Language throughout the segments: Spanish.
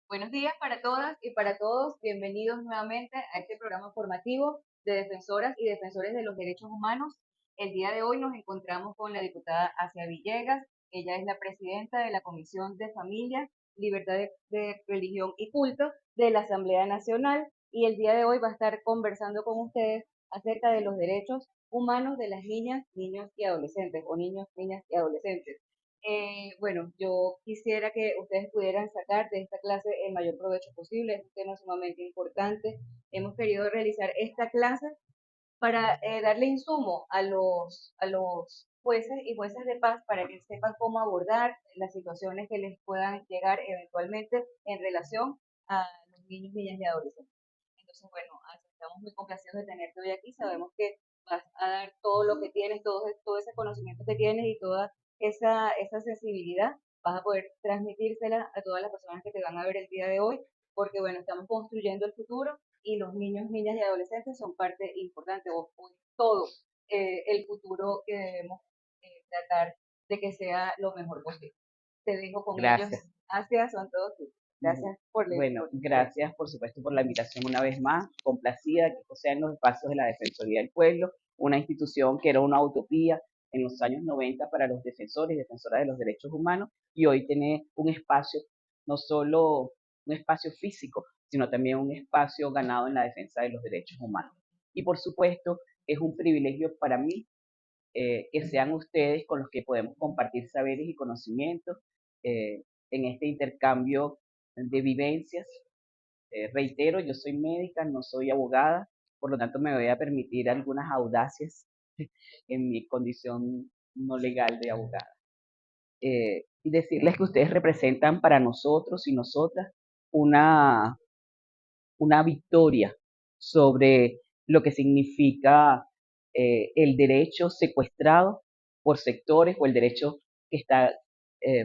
Buenos días para todas y para todos. Bienvenidos nuevamente a este programa formativo de defensoras y defensores de los derechos humanos. El día de hoy nos encontramos con la diputada Asia Villegas. Ella es la presidenta de la Comisión de Familia, Libertad de Religión y Culto de la Asamblea Nacional, y el día de hoy va a estar conversando con ustedes acerca de los derechos humanos de las niñas, niños y adolescentes, o niños, niñas y adolescentes. Bueno, yo quisiera que ustedes pudieran sacar de esta clase el mayor provecho posible. Es un tema sumamente importante. Hemos querido realizar esta clase para darle insumo a los jueces y jueces de paz para que sepan cómo abordar las situaciones que les puedan llegar eventualmente en relación a los niños, niñas y adolescentes. Entonces, bueno, estamos muy complacidos de tenerte hoy aquí. Sabemos que vas a dar todo lo que tienes, todo ese conocimiento que tienes y toda esa sensibilidad. Vas a poder transmitírsela a todas las personas que te van a ver el día de hoy, porque bueno, estamos construyendo el futuro y los niños, niñas y adolescentes son parte importante o todo el futuro que debemos tratar de que sea lo mejor posible. Te dejo con ellos. Gracias. Gracias, son todos tuyos. Gracias Bueno, por gracias por supuesto por la invitación una vez más, complacida de que sea en los espacios de la Defensoría del Pueblo, una institución que era una utopía en los años 90 para los defensores y defensoras de los derechos humanos, y hoy tiene un espacio, no solo un espacio físico, sino también un espacio ganado en la defensa de los derechos humanos. Y por supuesto, es un privilegio para mí que sean ustedes con los que podemos compartir saberes y conocimientos en este intercambio de vivencias. Reitero, yo soy médica, no soy abogada, por lo tanto me voy a permitir algunas audacias en mi condición no legal de abogada. Y decirles que ustedes representan para nosotros y nosotras una, una victoria sobre lo que significa el derecho secuestrado por sectores o el derecho que está eh,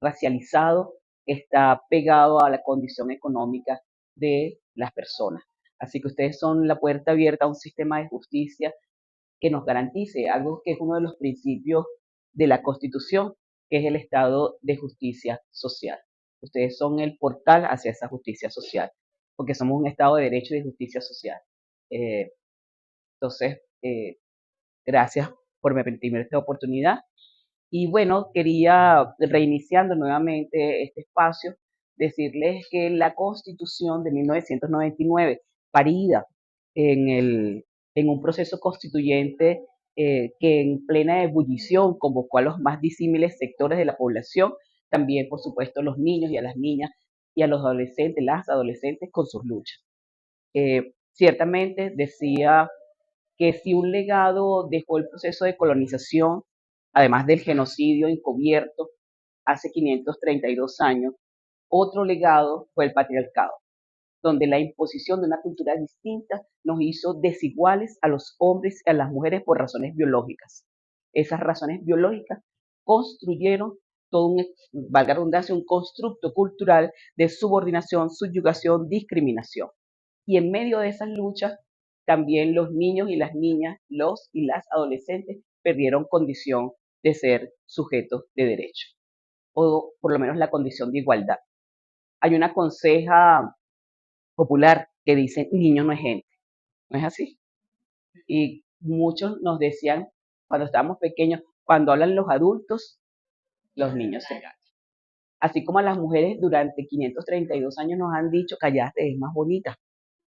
racializado, está pegado a la condición económica de las personas. Así que ustedes son la puerta abierta a un sistema de justicia que nos garantice algo que es uno de los principios de la Constitución, que es el estado de justicia social. Ustedes son el portal hacia esa justicia social, porque somos un estado de derecho y de justicia social. Eh, entonces, gracias por permitirme esta oportunidad. Y bueno, quería, reiniciando nuevamente este espacio, decirles que la Constitución de 1999, parida en, en un proceso constituyente que en plena ebullición convocó a los más disímiles sectores de la población, también por supuesto los niños y a las niñas y a los adolescentes, las adolescentes con sus luchas. Ciertamente decía que si un legado dejó el proceso de colonización, además del genocidio encubierto hace 532 años, otro legado fue el patriarcado, donde la imposición de una cultura distinta nos hizo desiguales a los hombres y a las mujeres por razones biológicas. Esas razones biológicas construyeron todo un, valga la redundancia, un constructo cultural de subordinación, subyugación, discriminación. Y en medio de esas luchas, también los niños y las niñas, los y las adolescentes perdieron condición de ser sujetos de derecho, o por lo menos la condición de igualdad. Hay una conseja popular que dice, niño no es gente, ¿no es así? Y muchos nos decían cuando estábamos pequeños, cuando hablan los adultos, los niños se callan. Así como a las mujeres durante 532 años nos han dicho, callaste, es más bonita.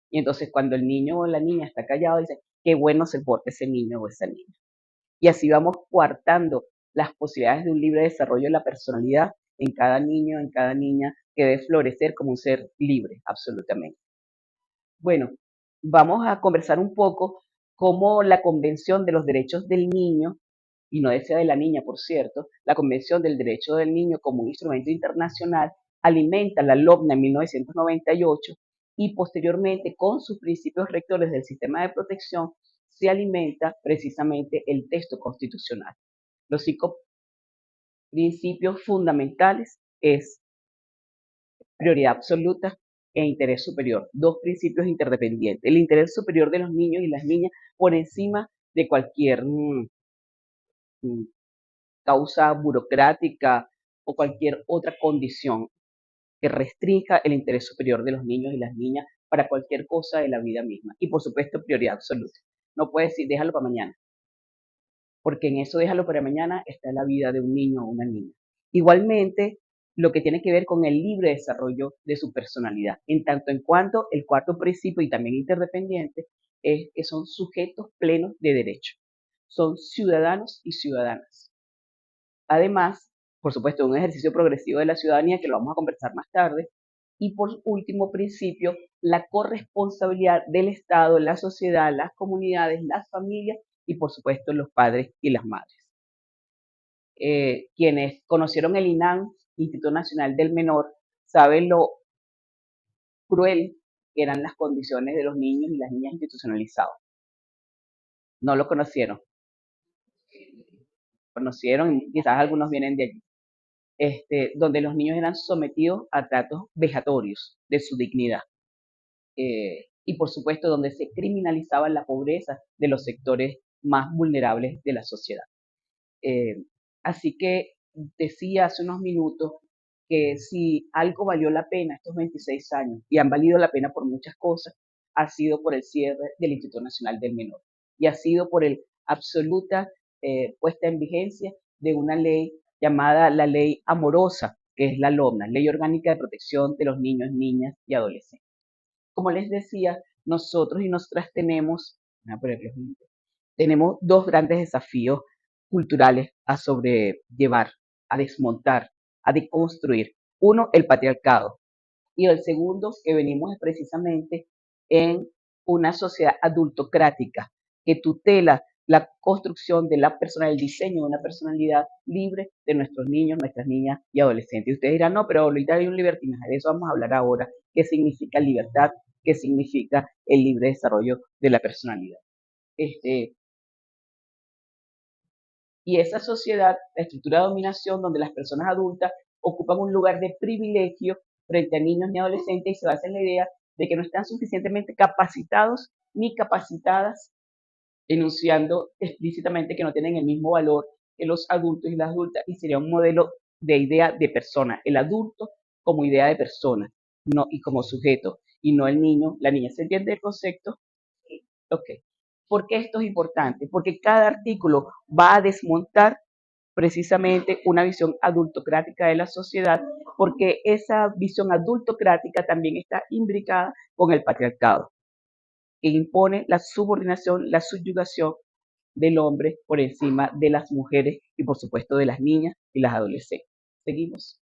Y entonces cuando el niño o la niña está callado, dice, qué bueno se porta ese niño o esa niña. Y así vamos coartando las posibilidades de un libre desarrollo de la personalidad en cada niño, en cada niña, que debe florecer como un ser libre, absolutamente. Bueno, vamos a conversar un poco cómo la Convención de los Derechos del Niño, y no decía de la niña, por cierto, la Convención del Derecho del Niño como un instrumento internacional, alimenta la LOBNA en 1998 y posteriormente con sus principios rectores del sistema de protección se alimenta precisamente el texto constitucional. Los 5 principios fundamentales es prioridad absoluta e interés superior, dos principios interdependientes. El interés superior de los niños y las niñas por encima de cualquier causa burocrática o cualquier otra condición. que restrinja el interés superior de los niños y las niñas para cualquier cosa de la vida misma. Y por supuesto, prioridad absoluta. No puede decir, déjalo para mañana, porque en eso déjalo para mañana está la vida de un niño o una niña. Igualmente, lo que tiene que ver con el libre desarrollo de su personalidad, en tanto en cuanto el cuarto principio y también interdependiente es que son sujetos plenos de derecho, son ciudadanos y ciudadanas. Además, por supuesto, un ejercicio progresivo de la ciudadanía que lo vamos a conversar más tarde. Y por último principio, la corresponsabilidad del Estado, la sociedad, las comunidades, las familias y por supuesto los padres y las madres. Quienes conocieron el INAM, Instituto Nacional del Menor, saben lo cruel que eran las condiciones de los niños y las niñas institucionalizados. No lo conocieron, y quizás algunos vienen de allí. Donde los niños eran sometidos a tratos vejatorios de su dignidad. Y por supuesto donde se criminalizaba la pobreza de los sectores más vulnerables de la sociedad. Así que decía hace unos minutos que si algo valió la pena estos 26 años, y han valido la pena por muchas cosas, ha sido por el cierre del Instituto Nacional del Menor, y ha sido por el absoluta puesta en vigencia de una ley llamada la Ley Amorosa, que es la LOMNA, Ley Orgánica de Protección de los Niños, Niñas y Adolescentes. Como les decía, nosotros y nosotras tenemos dos grandes desafíos culturales a sobrellevar, a desmontar, a deconstruir. Uno, el patriarcado. Y el segundo, que venimos precisamente en una sociedad adultocrática que tutela la construcción de la persona, el diseño de una personalidad libre de nuestros niños, nuestras niñas y adolescentes. Y ustedes dirán, no, pero ahorita hay un libertinaje, de eso vamos a hablar ahora. ¿Qué significa libertad? ¿Qué significa el libre desarrollo de la personalidad? Y esa sociedad, la estructura de dominación donde las personas adultas ocupan un lugar de privilegio frente a niños y adolescentes y se basa en la idea de que no están suficientemente capacitados ni capacitadas, enunciando explícitamente que no tienen el mismo valor que los adultos y las adultas, y sería un modelo de idea de persona, el adulto como idea de persona, no, y como sujeto, y no el niño, la niña. ¿Se entiende el concepto? Ok. ¿Por qué esto es importante? Porque cada artículo va a desmontar precisamente una visión adultocrática de la sociedad, porque esa visión adultocrática también está imbricada con el patriarcado, que impone la subordinación, la subyugación del hombre por encima de las mujeres y por supuesto de las niñas y las adolescentes. Seguimos.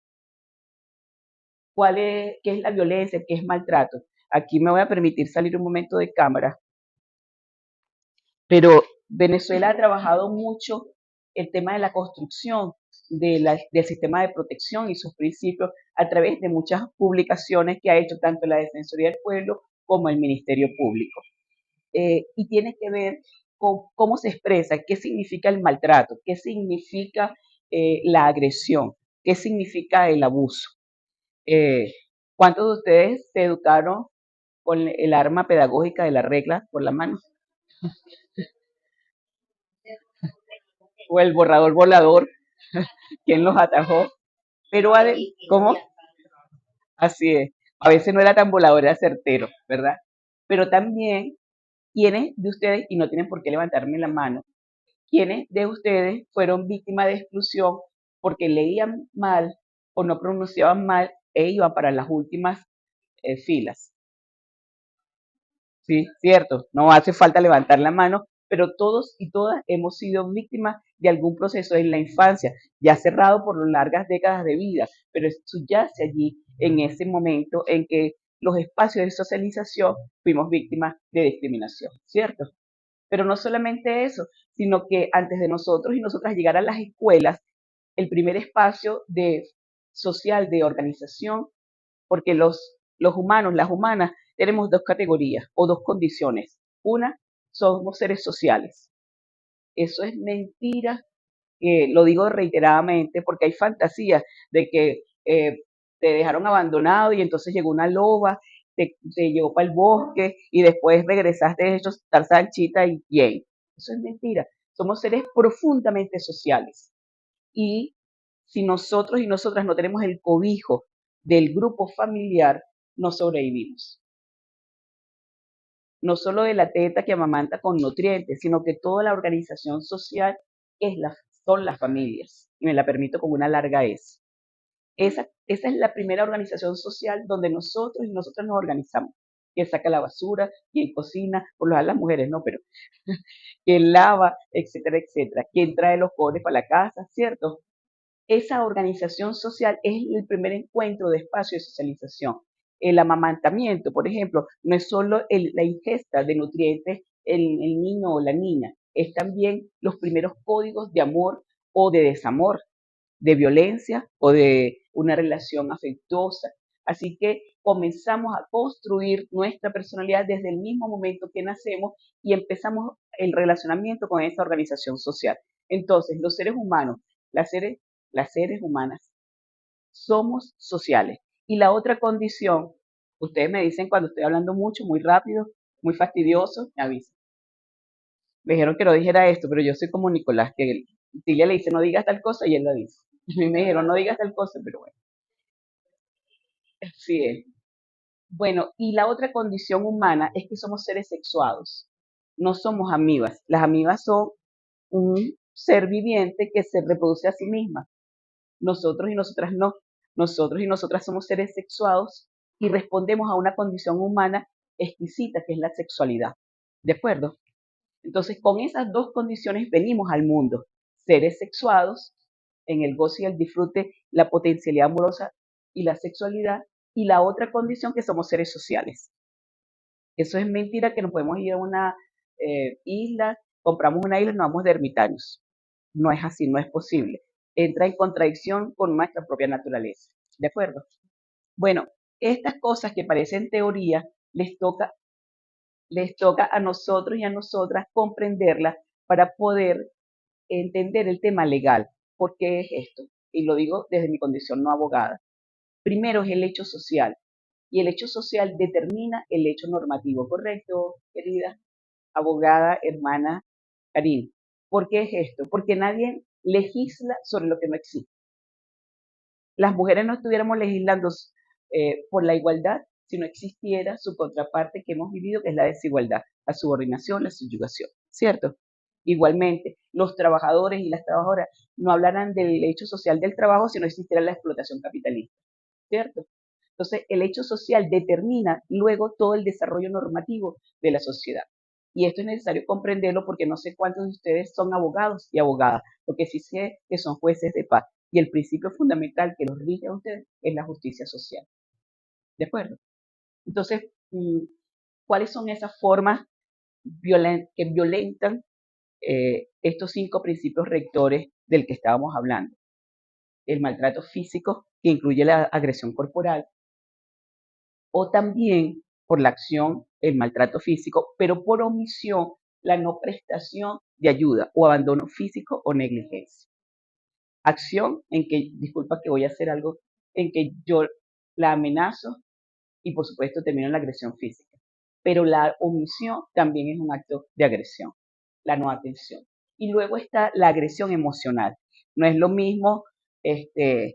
¿Qué es la violencia? ¿Qué es maltrato? Aquí me voy a permitir salir un momento de cámara, pero Venezuela ha trabajado mucho el tema de la construcción del sistema de protección y sus principios a través de muchas publicaciones que ha hecho tanto la Defensoría del Pueblo como el Ministerio Público. Y tiene que ver con cómo se expresa, qué significa el maltrato, qué significa la agresión, qué significa el abuso. ¿Cuántos de ustedes se educaron con el arma pedagógica de la regla por la mano? O el borrador volador, ¿quién los atajó? Pero ¿cómo? Así es. A veces no era tan volador, era certero, ¿verdad? Pero también, ¿quiénes de ustedes, y no tienen por qué levantarme la mano, quiénes de ustedes fueron víctimas de exclusión porque leían mal o no pronunciaban mal e iban para las últimas filas? Sí, cierto, no hace falta levantar la mano, pero todos y todas hemos sido víctimas de algún proceso en la infancia, ya cerrado por largas décadas de vida, pero eso yace allí en ese momento en que los espacios de socialización fuimos víctimas de discriminación, ¿cierto? Pero no solamente eso, sino que antes de nosotros y nosotras llegar a las escuelas, el primer espacio social de organización, porque los humanos, las humanas, tenemos dos categorías o dos condiciones. Una, somos seres sociales. Eso es mentira, lo digo reiteradamente, porque hay fantasías de que te dejaron abandonado y entonces llegó una loba, te llevó para el bosque y después regresaste hecho Tarzán, Chita y bien. Eso es mentira. Somos seres profundamente sociales. Y si nosotros y nosotras no tenemos el cobijo del grupo familiar, no sobrevivimos. No solo de la teta que amamanta con nutrientes, sino que toda la organización social son las familias. Y me la permito con una larga S. Esa es la primera organización social donde nosotros y nosotras nos organizamos. Quien saca la basura, quien cocina, por lo general las mujeres no, pero quien lava, etcétera, etcétera. Quien trae los pobres para la casa, ¿cierto? Esa organización social es el primer encuentro de espacio de socialización. El amamantamiento, por ejemplo, no es solo la ingesta de nutrientes en el niño o la niña, es también los primeros códigos de amor o de desamor, de violencia o de una relación afectuosa. Así que comenzamos a construir nuestra personalidad desde el mismo momento que nacemos y empezamos el relacionamiento con esa organización social. Entonces, los seres humanos, las seres humanas, somos sociales. Y la otra condición, ustedes me dicen cuando estoy hablando mucho, muy rápido, muy fastidioso, me avisan. Me dijeron que no dijera esto, pero yo soy como Nicolás, que Tilia le dice no digas tal cosa y él lo dice. A mí me dijeron no digas tal cosa, pero bueno, así es. Bueno, y la otra condición humana es que somos seres sexuados, no somos amibas. Las amibas son un ser viviente que se reproduce a sí misma. Nosotros y nosotras no. Nosotros y nosotras somos seres sexuados y respondemos a una condición humana exquisita que es la sexualidad. ¿De acuerdo? Entonces, con esas dos condiciones venimos al mundo. Seres sexuados, en el goce y el disfrute, la potencialidad amorosa y la sexualidad, y la otra condición que somos seres sociales. Eso es mentira que nos podemos ir a una isla, compramos una isla y nos vamos de ermitaños. No es así, no es posible. Entra en contradicción con nuestra propia naturaleza. ¿De acuerdo? Bueno, estas cosas que parecen teoría les toca a nosotros y a nosotras comprenderlas para poder entender el tema legal. ¿Por qué es esto? Y lo digo desde mi condición no abogada. Primero es el hecho social. Y el hecho social determina el hecho normativo, ¿correcto, querida abogada, hermana Karin? ¿Por qué es esto? Porque nadie legisla sobre lo que no existe. Las mujeres no estuviéramos legislando por la igualdad si no existiera su contraparte que hemos vivido, que es la desigualdad, la subordinación, la subyugación, ¿cierto? Igualmente, los trabajadores y las trabajadoras no hablarán del hecho social del trabajo si no existiera la explotación capitalista, ¿cierto? Entonces, el hecho social determina luego todo el desarrollo normativo de la sociedad. Y esto es necesario comprenderlo porque no sé cuántos de ustedes son abogados y abogadas, lo que sí sé que son jueces de paz. Y el principio fundamental que los rige a ustedes es la justicia social. ¿De acuerdo? Entonces, ¿cuáles son esas formas que violentan estos 5 principios rectores del que estábamos hablando? El maltrato físico, que incluye la agresión corporal, o también por la acción, el maltrato físico, pero por omisión, la no prestación de ayuda o abandono físico o negligencia. Acción en que, disculpa que voy a hacer algo, en que yo la amenazo y por supuesto termino en la agresión física. Pero la omisión también es un acto de agresión, la no atención. Y luego está la agresión emocional. No es lo mismo que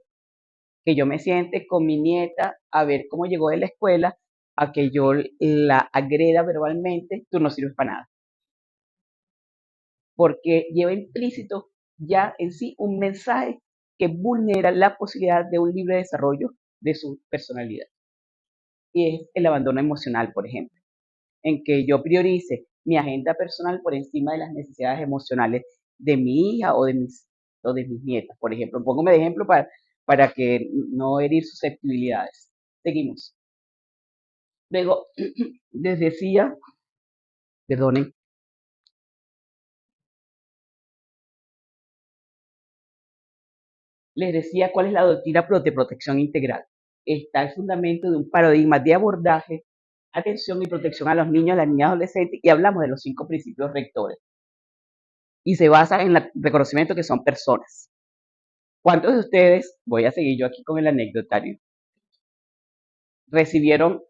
yo me siente con mi nieta a ver cómo llegó de la escuela, a que yo la agreda verbalmente, tú no sirves para nada. Porque lleva implícito ya en sí un mensaje que vulnera la posibilidad de un libre desarrollo de su personalidad. Y es el abandono emocional, por ejemplo, en que yo priorice mi agenda personal por encima de las necesidades emocionales de mi hija o de mis nietas, por ejemplo. Póngame de ejemplo para que no herir susceptibilidades. Seguimos. Luego, les decía, perdonen, les decía cuál es la doctrina de protección integral. Está el fundamento de un paradigma de abordaje, atención y protección a los niños, a las niñas y adolescentes, y hablamos de los 5 principios rectores. Y se basa en el reconocimiento que son personas. ¿Cuántos de ustedes, voy a seguir yo aquí con el anecdotario, recibieron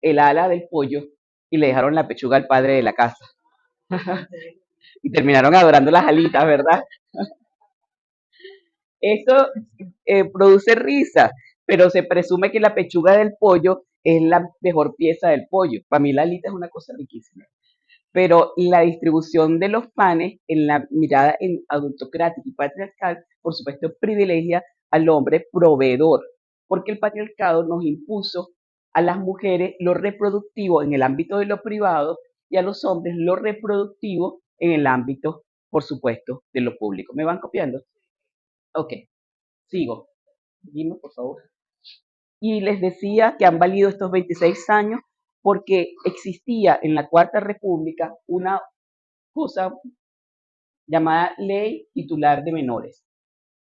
el ala del pollo y le dejaron la pechuga al padre de la casa? Y terminaron adorando las alitas, ¿verdad? Esto produce risa, pero se presume que la pechuga del pollo es la mejor pieza del pollo. Para mí la alita es una cosa riquísima. Pero la distribución de los panes en la mirada en adultocrática y patriarcal, por supuesto, privilegia al hombre proveedor, porque el patriarcado nos impuso a las mujeres lo reproductivo en el ámbito de lo privado y a los hombres lo reproductivo en el ámbito, por supuesto, de lo público. ¿Me van copiando? Ok, sigo. Dime, por favor. Y les decía que han valido estos 26 años porque existía en la Cuarta República una cosa llamada Ley Titular de Menores.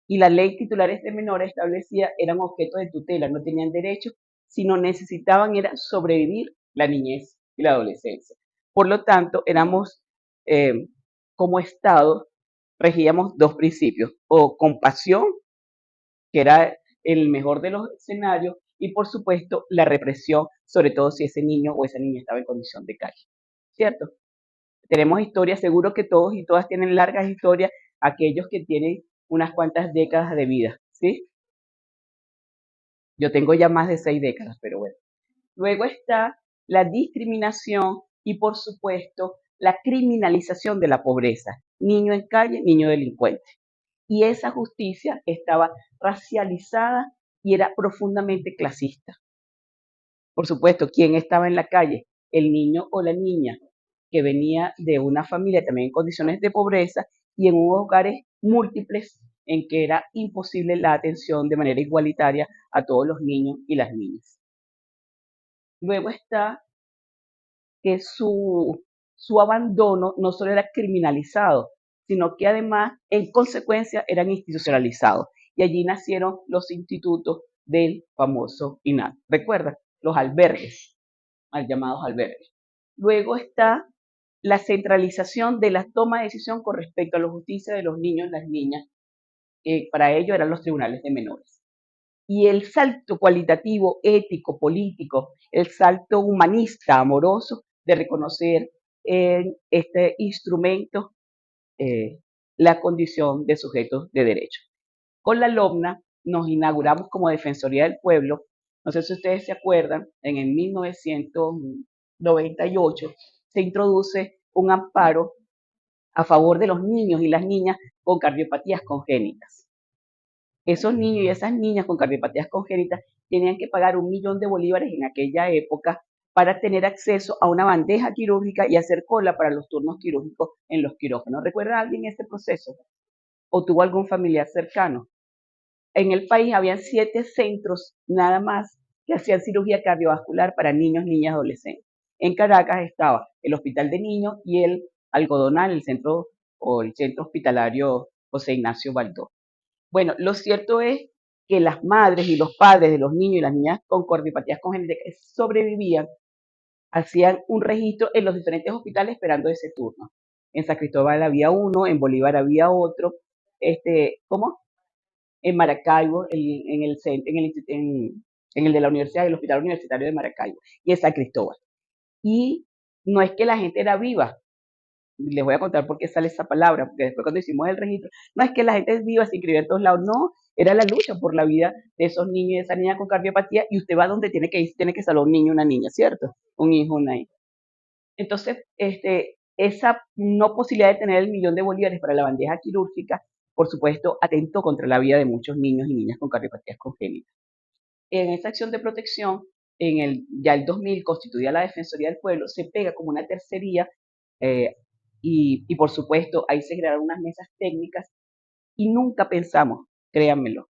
Y la ley titulares de menores establecía eran objetos de tutela, no tenían derechos, sino necesitaban era sobrevivir la niñez y la adolescencia. Por lo tanto, éramos, eh, como Estado, regíamos dos principios, o compasión, que era el mejor de los escenarios, y por supuesto la represión, sobre todo si ese niño o esa niña estaba en condición de calle, ¿cierto? Tenemos historias, seguro que todos y todas tienen largas historias, aquellos que tienen unas cuantas décadas de vida, ¿sí? Yo tengo ya más de 6 décadas, pero bueno. Luego está la discriminación y, por supuesto, la criminalización de la pobreza. Niño en calle, niño delincuente. Y esa justicia estaba racializada y era profundamente clasista. Por supuesto, ¿quién estaba en la calle? El niño o la niña que venía de una familia también en condiciones de pobreza y en unos hogares múltiples en que era imposible la atención de manera igualitaria a todos los niños y las niñas. Luego está que su abandono no solo era criminalizado, sino que además, en consecuencia, eran institucionalizados. Y allí nacieron los institutos del famoso INAH. ¿Recuerdan? Los albergues, mal llamados albergues. Luego está la centralización de la toma de decisión con respecto a la justicia de los niños y las niñas, que para ello eran los tribunales de menores. Y el salto cualitativo, ético, político, el salto humanista, amoroso, de reconocer en este instrumento la condición de sujetos de derecho. Con la LOMNA nos inauguramos como Defensoría del Pueblo. No sé si ustedes se acuerdan, en el 1998 se introduce un amparo a favor de los niños y las niñas con cardiopatías congénitas. Esos niños y esas niñas con cardiopatías congénitas tenían que pagar 1 millón de bolívares en aquella época para tener acceso a una bandeja quirúrgica y hacer cola para los turnos quirúrgicos en los quirófanos. ¿Recuerda alguien este proceso? ¿O tuvo algún familiar cercano? En el país habían 7 centros nada más que hacían cirugía cardiovascular para niños, niñas, adolescentes. En Caracas estaba el Hospital de Niños y el Algodonal, el centro o el centro hospitalario José Ignacio Baldó. Bueno, lo cierto es que las madres y los padres de los niños y las niñas con cardiopatías congénitas que sobrevivían hacían un registro en los diferentes hospitales esperando ese turno. En San Cristóbal había uno, en Bolívar había otro, ¿cómo? En Maracaibo, en el de la universidad, el Hospital Universitario de Maracaibo, y en San Cristóbal. Y no es que la gente era viva, les voy a contar por qué sale esa palabra, porque después cuando hicimos el registro, no es que la gente es viva, se inscribió en todos lados, no, era la lucha por la vida de esos niños y de esa niña con cardiopatía, y usted va donde tiene que ir, tiene que salvar un niño y una niña, ¿cierto? Un hijo, una hija. Entonces, esa no posibilidad de tener el 1 millón de bolívares para la bandeja quirúrgica, por supuesto, atentó contra la vida de muchos niños y niñas con cardiopatías congénitas. En esa acción de protección, ya el 2000, constituida la Defensoría del Pueblo, se pega como una tercería eh, y por supuesto ahí se crearon unas mesas técnicas y nunca pensamos, créanmelo,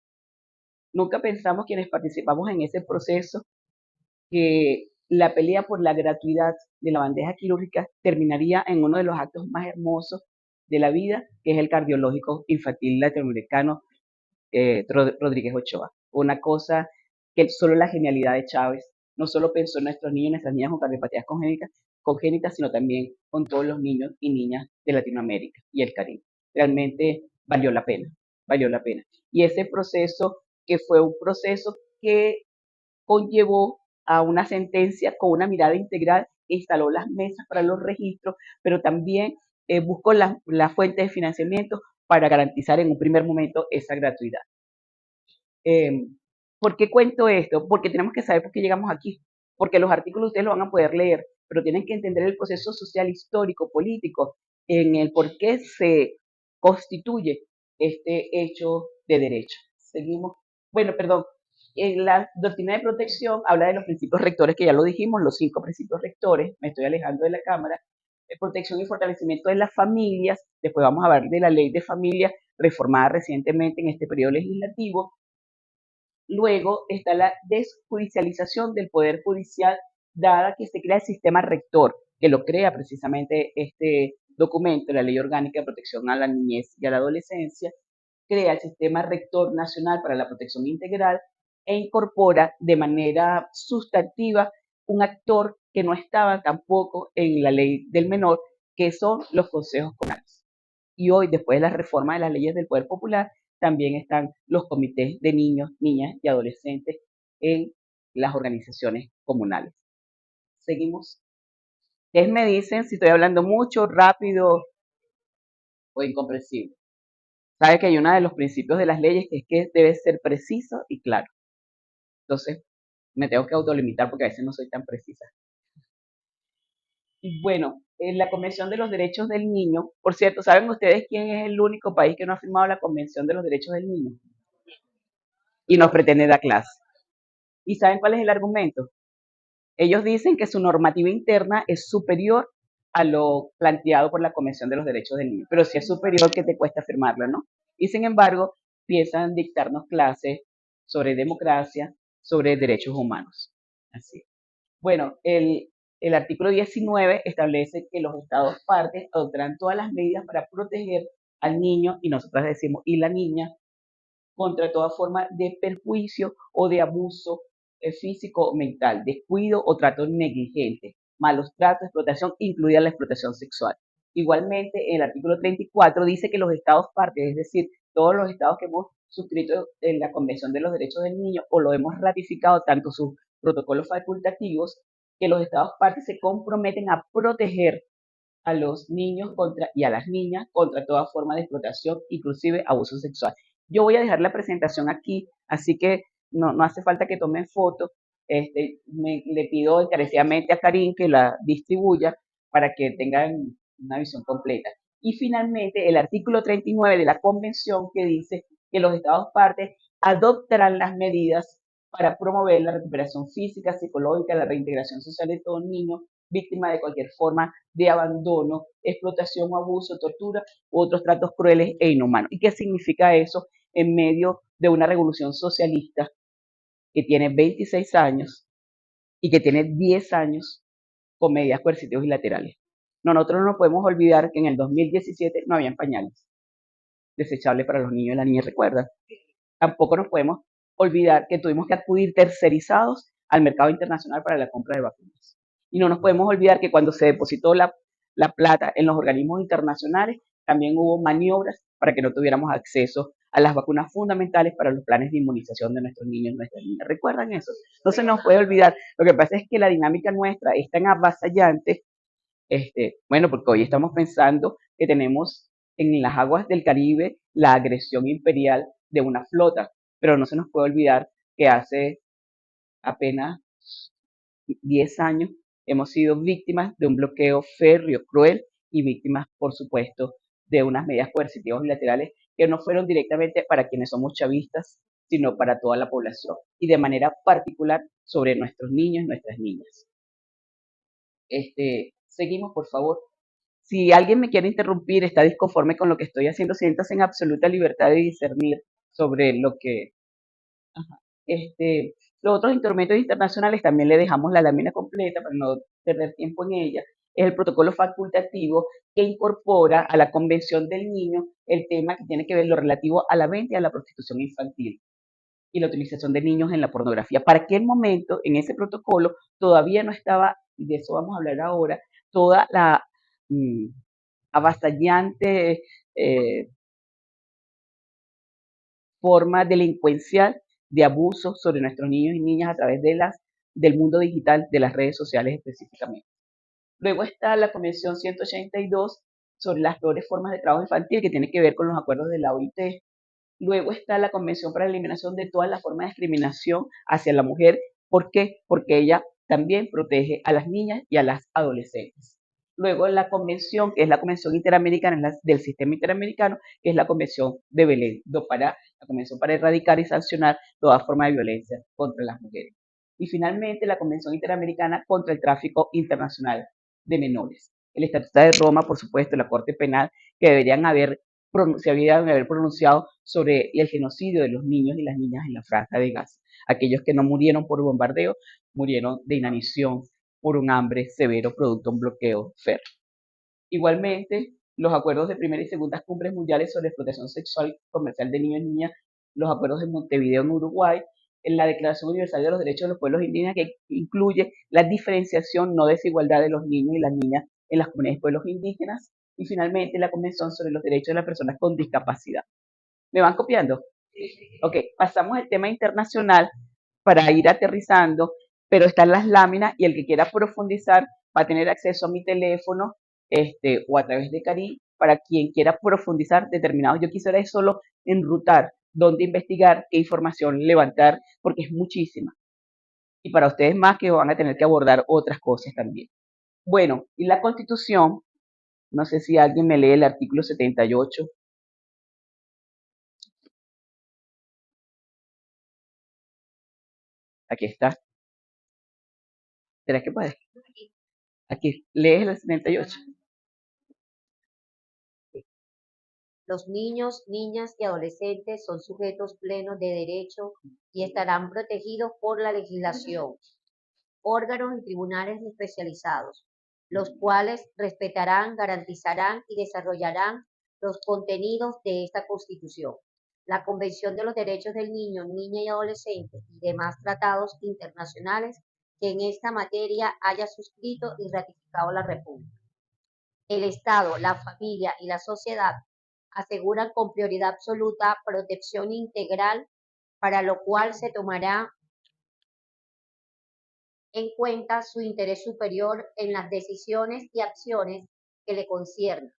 nunca pensamos quienes participamos en ese proceso que la pelea por la gratuidad de la bandeja quirúrgica terminaría en uno de los actos más hermosos de la vida, que es el cardiológico infantil latinoamericano Rodríguez Ochoa. Una cosa que solo la genialidad de Chávez no solo pensó en nuestros niños y nuestras niñas con cardiopatías congénitas, sino también con todos los niños y niñas de Latinoamérica y el Caribe. Realmente valió la pena, valió la pena. Y ese proceso, que fue un proceso que conllevó a una sentencia con una mirada integral, instaló las mesas para los registros, pero también buscó la fuente de financiamiento para garantizar en un primer momento esa gratuidad. ¿Por qué cuento esto? Porque tenemos que saber por qué llegamos aquí. Porque los artículos ustedes lo van a poder leer, pero tienen que entender el proceso social, histórico, político, en el por qué se constituye este hecho de derecho. Seguimos. Bueno, perdón. En la doctrina de protección habla de los principios rectores, que ya lo dijimos, los 5 principios rectores. Me estoy alejando de la cámara. Protección y fortalecimiento de las familias. Después vamos a hablar de la ley de familia reformada recientemente en este periodo legislativo. Luego está la desjudicialización del Poder Judicial, dada que se crea el sistema rector, que lo crea precisamente este documento, la Ley Orgánica de Protección a la Niñez y a la Adolescencia, crea el sistema rector nacional para la protección integral e incorpora de manera sustantiva un actor que no estaba tampoco en la ley del menor, que son los consejos comunales. Y hoy, después de la reforma de las leyes del Poder Popular, también están los comités de niños, niñas y adolescentes en las organizaciones comunales. Seguimos. Ustedes me dicen si estoy hablando mucho, rápido o incomprensible. Sabe que hay uno de los principios de las leyes que es que debe ser preciso y claro. Entonces, me tengo que autolimitar porque a veces no soy tan precisa. Y bueno, en la Convención de los Derechos del Niño, por cierto, ¿saben ustedes quién es el único país que no ha firmado la Convención de los Derechos del Niño? Y nos pretende dar clase. ¿Y saben cuál es el argumento? Ellos dicen que su normativa interna es superior a lo planteado por la Convención de los Derechos del Niño, pero si es superior, ¿qué te cuesta firmarla, no? Y sin embargo, piensan dictarnos clases sobre democracia, sobre derechos humanos. Así. Bueno, el artículo 19 establece que los estados partes adoptarán todas las medidas para proteger al niño, y nosotras decimos, y la niña, contra toda forma de perjuicio o de abuso físico o mental, descuido o trato negligente, malos tratos, explotación, incluida la explotación sexual. Igualmente, el artículo 34 dice que los estados partes, es decir, todos los estados que hemos suscrito en la Convención de los Derechos del Niño o lo hemos ratificado, tanto sus protocolos facultativos, que los estados partes se comprometen a proteger a los niños y a las niñas contra toda forma de explotación, inclusive abuso sexual. Yo voy a dejar la presentación aquí, así que no hace falta que tomen fotos. Le pido encarecidamente a Karim que la distribuya para que tengan una visión completa. Y finalmente, el artículo 39 de la Convención que dice que los Estados partes adoptarán las medidas para promover la recuperación física, psicológica, la reintegración social de todo niño víctima de cualquier forma de abandono, explotación o abuso, tortura u otros tratos crueles e inhumanos. ¿Y qué significa eso en medio de una revolución socialista que tiene 26 años y que tiene 10 años con medidas coercitivas y laterales? Nosotros no podemos olvidar que en el 2017 no habían pañales desechables para los niños y las niñas, ¿recuerdan? Tampoco nos podemos olvidar que tuvimos que acudir tercerizados al mercado internacional para la compra de vacunas. Y no nos podemos olvidar que cuando se depositó la plata en los organismos internacionales, también hubo maniobras para que no tuviéramos acceso a las vacunas fundamentales para los planes de inmunización de nuestros niños y nuestras niñas. ¿Recuerdan eso? No se nos puede olvidar. Lo que pasa es que la dinámica nuestra es tan avasallante, bueno, porque hoy estamos pensando que tenemos en las aguas del Caribe la agresión imperial de una flota, pero no se nos puede olvidar que hace apenas 10 años hemos sido víctimas de un bloqueo férreo, cruel, y víctimas, por supuesto, de unas medidas coercitivas bilaterales que no fueron directamente para quienes somos chavistas, sino para toda la población, y de manera particular sobre nuestros niños y nuestras niñas. Seguimos, por favor. Si alguien me quiere interrumpir, está disconforme con lo que estoy haciendo, siéntase en absoluta libertad de discernir sobre lo que... Ajá. Los otros instrumentos internacionales también le dejamos la lámina completa para no perder tiempo en ella. Es el protocolo facultativo que incorpora a la Convención del Niño el tema que tiene que ver lo relativo a la venta y a la prostitución infantil y la utilización de niños en la pornografía. Para aquel momento, en ese protocolo, todavía no estaba, y de eso vamos a hablar ahora, toda la mm, avasallante forma delincuencial de abuso sobre nuestros niños y niñas a través del mundo digital, de las redes sociales específicamente. Luego está la Convención 182 sobre las peores formas de trabajo infantil, que tiene que ver con los acuerdos de la OIT, Luego está la Convención para la Eliminación de todas las formas de discriminación hacia la mujer. ¿Por qué? Porque ella también protege a las niñas y a las adolescentes. Luego la convención, que es la Convención Interamericana del Sistema Interamericano, que es la Convención de Belén do Pará, la Convención para erradicar y sancionar toda forma de violencia contra las mujeres. Y finalmente la Convención Interamericana contra el Tráfico Internacional de Menores. El Estatuto de Roma, por supuesto, la Corte Penal, que se habían haber pronunciado sobre el genocidio de los niños y las niñas en la Franja de Gaza. Aquellos que no murieron por bombardeo, murieron de inanición por un hambre severo producto de un bloqueo férreo. Igualmente, los acuerdos de primera y segunda cumbres mundiales sobre explotación sexual y comercial de niños y niñas, los acuerdos de Montevideo en Uruguay, en la Declaración Universal de los Derechos de los Pueblos Indígenas, que incluye la diferenciación, no desigualdad de los niños y las niñas en las comunidades de pueblos indígenas, y finalmente la Convención sobre los Derechos de las Personas con Discapacidad. ¿Me van copiando? Ok, pasamos al tema internacional para ir aterrizando, pero están las láminas y el que quiera profundizar va a tener acceso a mi teléfono o a través de Cari para quien quiera profundizar determinado. Yo quisiera solo enrutar dónde investigar, qué información levantar, porque es muchísima. Y para ustedes más que van a tener que abordar otras cosas también. Bueno, y la Constitución, no sé si alguien me lee el artículo 78. Aquí está. ¿Será que puedes? Aquí, lees el 78. Los niños, niñas y adolescentes son sujetos plenos de derecho y estarán protegidos por la legislación, órganos y tribunales especializados, los cuales respetarán, garantizarán y desarrollarán los contenidos de esta Constitución, la Convención de los Derechos del Niño, Niña y Adolescente y demás tratados internacionales que en esta materia haya suscrito y ratificado la República. El Estado, la familia y la sociedad aseguran con prioridad absoluta protección integral, para lo cual se tomará en cuenta su interés superior en las decisiones y acciones que le conciernan.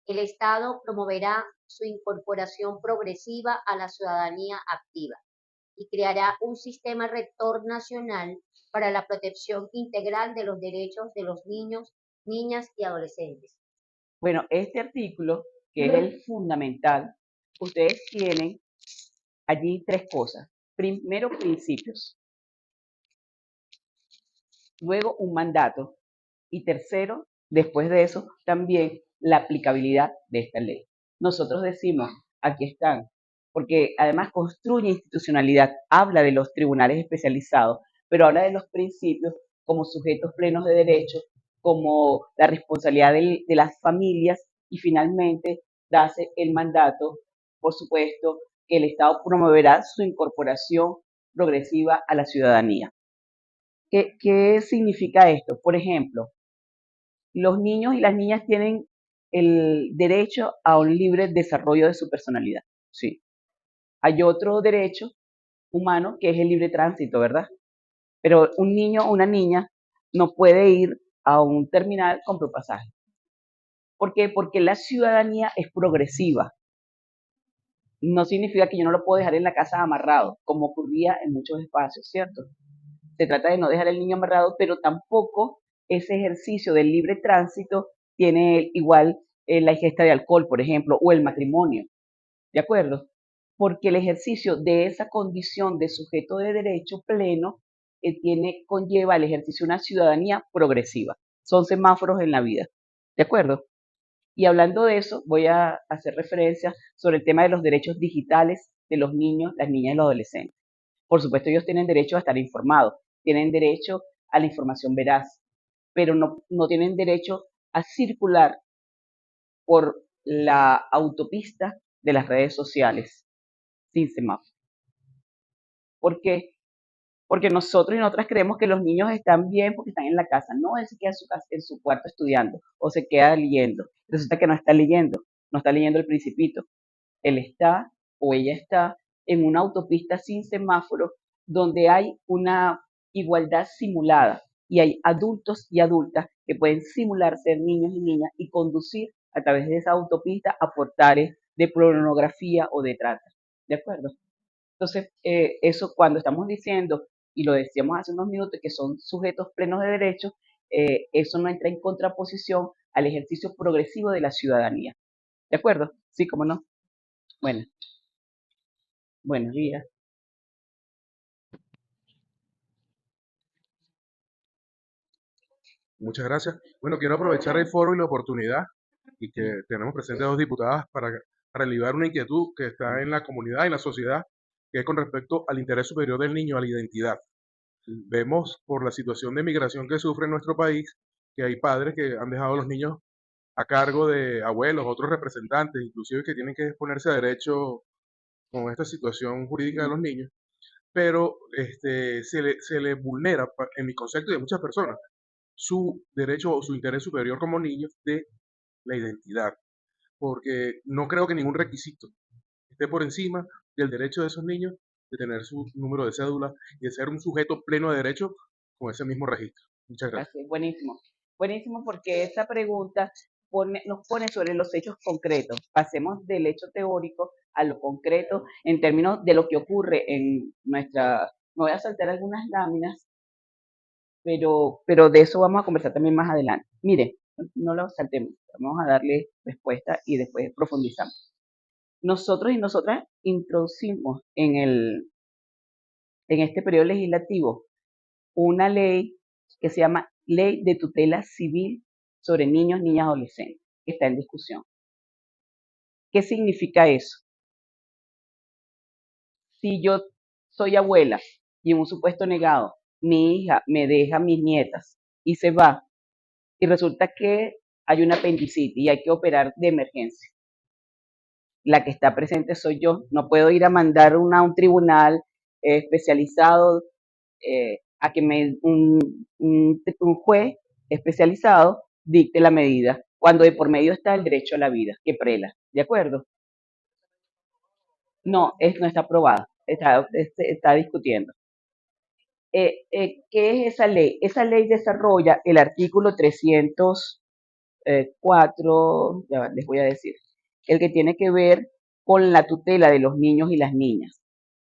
El Estado promoverá su incorporación progresiva a la ciudadanía activa y creará un sistema rector nacional para la protección integral de los derechos de los niños, niñas y adolescentes. Bueno, este artículo, que es el fundamental, ustedes tienen allí tres cosas. Primero, principios. Luego, un mandato. Y tercero, después de eso, también la aplicabilidad de esta ley. Nosotros decimos, aquí están, porque además construye institucionalidad, habla de los tribunales especializados, pero habla de los principios como sujetos plenos de derecho, como la responsabilidad de las familias y finalmente darse el mandato, por supuesto, que el Estado promoverá su incorporación progresiva a la ciudadanía. ¿Qué significa esto? Por ejemplo, los niños y las niñas tienen el derecho a un libre desarrollo de su personalidad. Sí. Hay otro derecho humano que es el libre tránsito, ¿verdad? Pero un niño o una niña no puede ir a un terminal con pasaje. ¿Por qué? Porque la ciudadanía es progresiva. No significa que yo no lo puedo dejar en la casa amarrado, como ocurría en muchos espacios, ¿cierto? Se trata de no dejar al niño amarrado, pero tampoco ese ejercicio del libre tránsito tiene igual la ingesta de alcohol, por ejemplo, o el matrimonio, ¿de acuerdo? Porque el ejercicio de esa condición de sujeto de derecho pleno conlleva el ejercicio de una ciudadanía progresiva. Son semáforos en la vida, ¿de acuerdo? Y hablando de eso, voy a hacer referencia sobre el tema de los derechos digitales de los niños, las niñas y los adolescentes. Por supuesto, ellos tienen derecho a estar informados, tienen derecho a la información veraz, pero no tienen derecho a circular por la autopista de las redes sociales sin semáforo. ¿Por qué? Porque nosotros y nosotras creemos que los niños están bien porque están en la casa. No, él se queda en su cuarto estudiando o se queda leyendo. Resulta que no está leyendo el Principito. Él está o ella está en una autopista sin semáforo donde hay una igualdad simulada y hay adultos y adultas que pueden simular ser niños y niñas y conducir a través de esa autopista a portales de pornografía o de trata. ¿de acuerdo? Entonces, eso cuando estamos diciendo, y lo decíamos hace unos minutos, que son sujetos plenos de derechos, eso no entra en contraposición al ejercicio progresivo de la ciudadanía. ¿De acuerdo? Sí, cómo no. Bueno, buenos días. Muchas gracias. Bueno, quiero aprovechar el foro y la oportunidad y que tenemos presentes dos diputadas para aliviar una inquietud que está en la comunidad y en la sociedad, que es con respecto al interés superior del niño, a la identidad. Vemos por la situación de migración que sufre en nuestro país que hay padres que han dejado a los niños a cargo de abuelos, otros representantes, inclusive que tienen que exponerse a derecho con esta situación jurídica de los niños, pero se le vulnera, en mi concepto y de muchas personas, su derecho o su interés superior como niños de la identidad, porque no creo que ningún requisito esté por encima del derecho de esos niños de tener su número de cédula y de ser un sujeto pleno de derecho con ese mismo registro. Muchas gracias. Así es, buenísimo. Buenísimo porque esta pregunta nos pone sobre los hechos concretos. Pasemos del hecho teórico a lo concreto en términos de lo que ocurre en nuestra... Me voy a saltar algunas láminas, pero de eso vamos a conversar también más adelante. Mire, no lo saltemos, vamos a darle respuesta y después profundizamos. Nosotros y nosotras introducimos en este periodo legislativo una ley que se llama Ley de Tutela Civil sobre Niños, Niñas, Adolescentes, que está en discusión. ¿Qué significa eso? Si yo soy abuela y en un supuesto negado, mi hija me deja a mis nietas y se va, y resulta que hay una apendicitis y hay que operar de emergencia. La que está presente soy yo. No puedo ir a mandar a un tribunal especializado a que un juez especializado dicte la medida, cuando de por medio está el derecho a la vida, que prela. ¿De acuerdo? No, no está aprobado, está discutiendo. ¿Qué es esa ley? Esa ley desarrolla el artículo 304, ya les voy a decir, el que tiene que ver con la tutela de los niños y las niñas.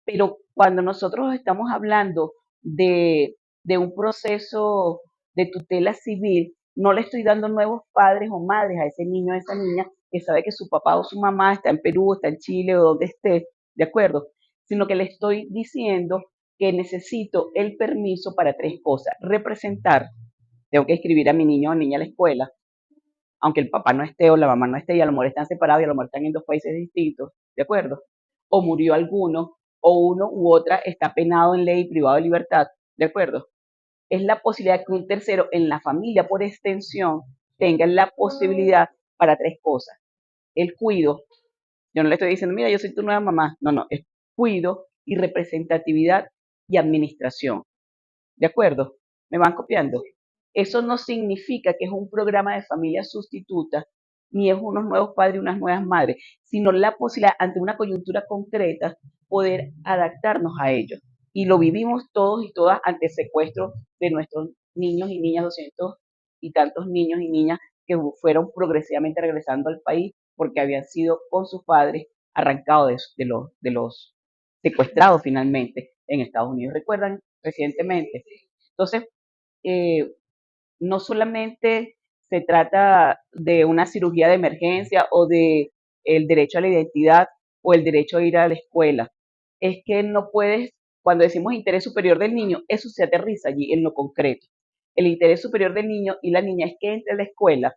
Pero cuando nosotros estamos hablando de un proceso de tutela civil, no le estoy dando nuevos padres o madres a ese niño o a esa niña que sabe que su papá o su mamá está en Perú, está en Chile o donde esté, ¿de acuerdo? Sino que le estoy diciendo que necesito el permiso para tres cosas. Representar, tengo que escribir a mi niño o niña a la escuela, aunque el papá no esté o la mamá no esté y a lo mejor están separados y a lo mejor están en dos países distintos, ¿de acuerdo? O murió alguno, o uno u otra está penado en ley privado de libertad, ¿de acuerdo? Es la posibilidad que un tercero en la familia por extensión tenga la posibilidad para tres cosas. El cuido, yo no le estoy diciendo, mira, yo soy tu nueva mamá, no, no, es cuido y representatividad y administración. ¿De acuerdo? ¿Me van copiando? Eso no significa que es un programa de familia sustituta, ni es unos nuevos padres y unas nuevas madres, sino la posibilidad, ante una coyuntura concreta, poder adaptarnos a ellos. Y lo vivimos todos y todas ante el secuestro de nuestros niños y niñas, 200 y tantos niños y niñas que fueron progresivamente regresando al país porque habían sido con sus padres arrancados de los secuestrados finalmente en Estados Unidos. ¿Recuerdan recientemente? Entonces, eh, no solamente se trata de una cirugía de emergencia o de el derecho a la identidad o el derecho a ir a la escuela. Es que no puedes, cuando decimos interés superior del niño, eso se aterriza allí en lo concreto. El interés superior del niño y la niña es que entre a la escuela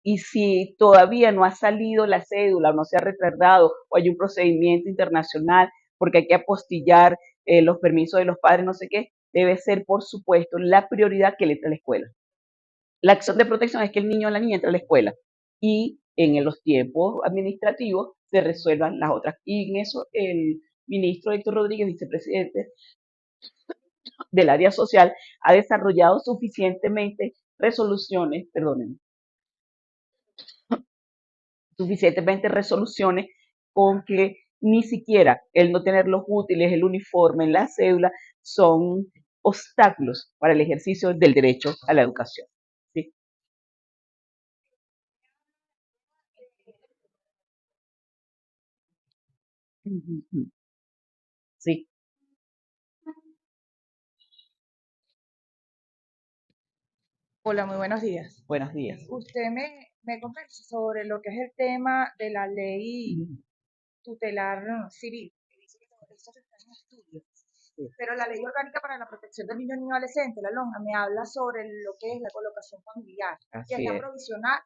y si todavía no ha salido la cédula o no se ha retardado o hay un procedimiento internacional porque hay que apostillar los permisos de los padres, no sé qué, debe ser, por supuesto, la prioridad que le entre a la escuela. La acción de protección es que el niño o la niña entre a la escuela y en los tiempos administrativos se resuelvan las otras. Y en eso el ministro Héctor Rodríguez, vicepresidente del área social, ha desarrollado suficientemente resoluciones, perdónenme, suficientemente resoluciones con que ni siquiera el no tener los útiles, el uniforme, la cédula, son obstáculos para el ejercicio del derecho a la educación. ¿Sí? Ujú. Sí, Hola, muy buenos días. buenos días. Usted me conversa sobre lo que es el tema de la ley Ujú. tutelar civil, que dice que todo eso está en estudio. Sí, Pero la ley orgánica para la protección del niño y niño adolescente, la LONA, me habla sobre lo que es la colocación familiar, que es así la es, provisional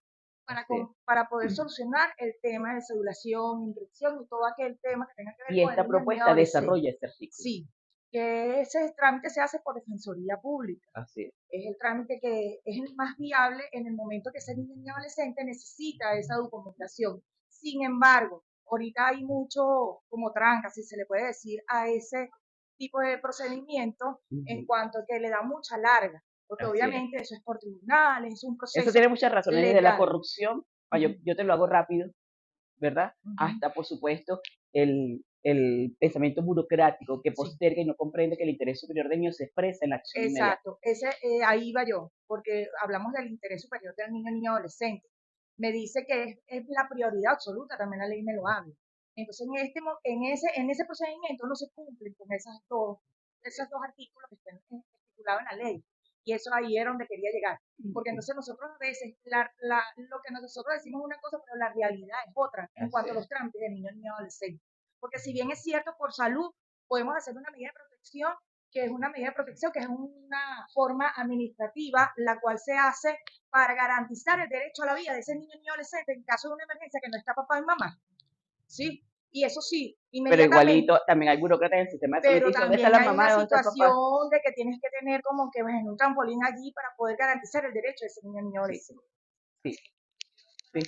así es. para poder solucionar el tema de cedulación, inscripción y todo aquel tema que tenga que ver Y con el esta niño y niño propuesta adolescente. desarrolla este artículo. Sí, que ese trámite se hace por Defensoría Pública. Así es. Es el trámite que es el más viable en el momento que ese niño y adolescente necesita esa documentación. Sin embargo, ahorita hay mucho como tranca, si se le puede decir, a ese tipo de procedimiento en Ujú. cuanto a que le da mucha larga, porque Así es. obviamente eso es por tribunales, es un Eso proceso tiene muchas razones, desde la legal. corrupción, Ujú, yo te lo hago rápido, ¿verdad? ujú. Hasta, por supuesto, el pensamiento burocrático que Sí, posterga y no comprende que el interés superior del niño se expresa en la acción inmediata. exacto. Ahí iba yo, porque hablamos del interés superior del niño y niña adolescente. Me dice que es la prioridad absoluta, también la ley me lo habla. Entonces, en ese procedimiento no se cumplen con esos dos artículos que están estipulados en la ley. Y eso ahí era donde quería llegar. Porque Ujú. entonces nosotros a veces, lo que nosotros decimos es una cosa, pero la realidad es otra en Así cuanto a es. los trámites de niños y niñas adolescentes. Porque si bien es cierto, por salud podemos hacer una medida de protección, que es una medida de protección, que es una forma administrativa, la cual se hace para garantizar el derecho a la vida de ese niño y adolescente en caso de una emergencia que no está papá y mamá, ¿sí? Y eso sí, Pero inmediatamente, igualito, también hay burócratas en el sistema de salud que pero dicen, ¿dónde está también la hay una mamá? ¿Dónde está el papá? situación de que tienes que tener como que bueno, un trampolín allí para poder garantizar el derecho de ese niño y Sí, adolescente. sí, sí.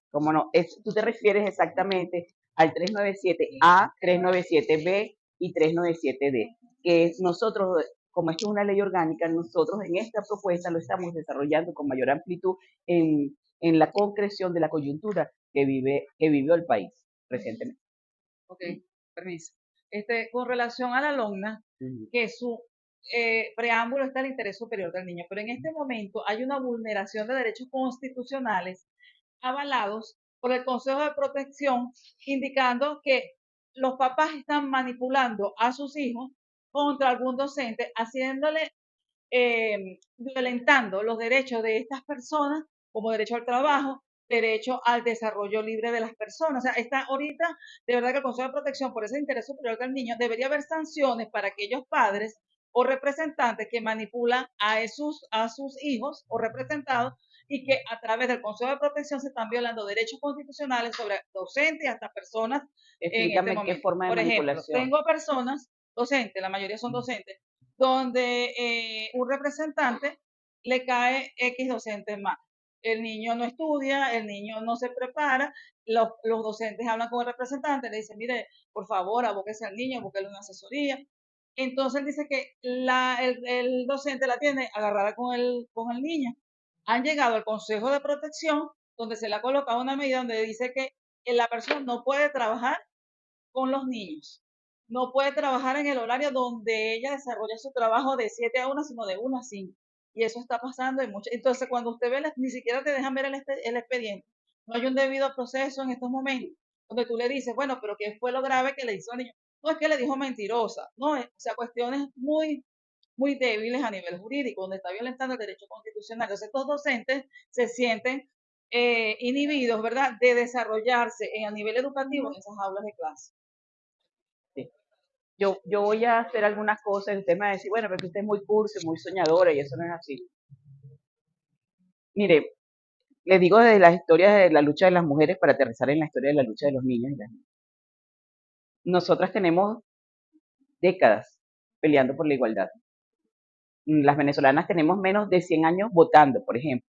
¿Cómo no? Tú te refieres exactamente al 397A, 397B y 397D, que nosotros, como esto es una ley orgánica, nosotros en esta propuesta lo estamos desarrollando con mayor amplitud en la concreción de la coyuntura que vivió el país recientemente. Ok, permiso. Con relación a la LONNA, Ujú. que su preámbulo está el interés superior del niño, pero en este momento hay una vulneración de derechos constitucionales avalados por el Consejo de Protección, indicando que los papás están manipulando a sus hijos contra algún docente, haciéndole, violentando los derechos de estas personas, como derecho al trabajo, derecho al desarrollo libre de las personas. O sea, está ahorita, de verdad que el Consejo de Protección, por ese interés superior del niño, debería haber sanciones para aquellos padres o representantes que manipulan a sus hijos o representados y que a través del Consejo de Protección se están violando derechos constitucionales sobre docentes y hasta personas en este Explícame qué momento. forma de Por ejemplo, manipulación. tengo personas, docentes, la mayoría son docentes, donde un representante le cae X docentes más. El niño no estudia, el niño no se prepara, los docentes hablan con el representante, le dicen, mire, por favor, abóquese al niño, búsquele una asesoría. Entonces él dice que el docente la tiene agarrada con el niño. Han llegado al Consejo de Protección, donde se le ha colocado una medida donde dice que la persona no puede trabajar con los niños. No puede trabajar en el horario donde ella desarrolla su trabajo de 7 a 1, sino de 1 a 5. Y eso está pasando en muchas. Entonces, cuando usted ve, ni siquiera te dejan ver el expediente. No hay un debido proceso en estos momentos, donde tú le dices, bueno, pero ¿qué fue lo grave que le hizo al niño? No es que le dijo mentirosa, no, o sea, cuestiones muy débiles a nivel jurídico, donde está violentando el derecho constitucional. Entonces, estos docentes se sienten inhibidos, ¿verdad?, de desarrollarse a nivel educativo en esas aulas de clase. Sí. Yo voy a hacer algunas cosas, el tema de decir, bueno, pero usted es muy cursi, muy soñadora, y eso no es así. Mire, les digo de las historias de la lucha de las mujeres para aterrizar en la historia de la lucha de los niños y las niñas. Nosotras tenemos décadas peleando por la igualdad. Las venezolanas tenemos menos de 100 años votando, por ejemplo.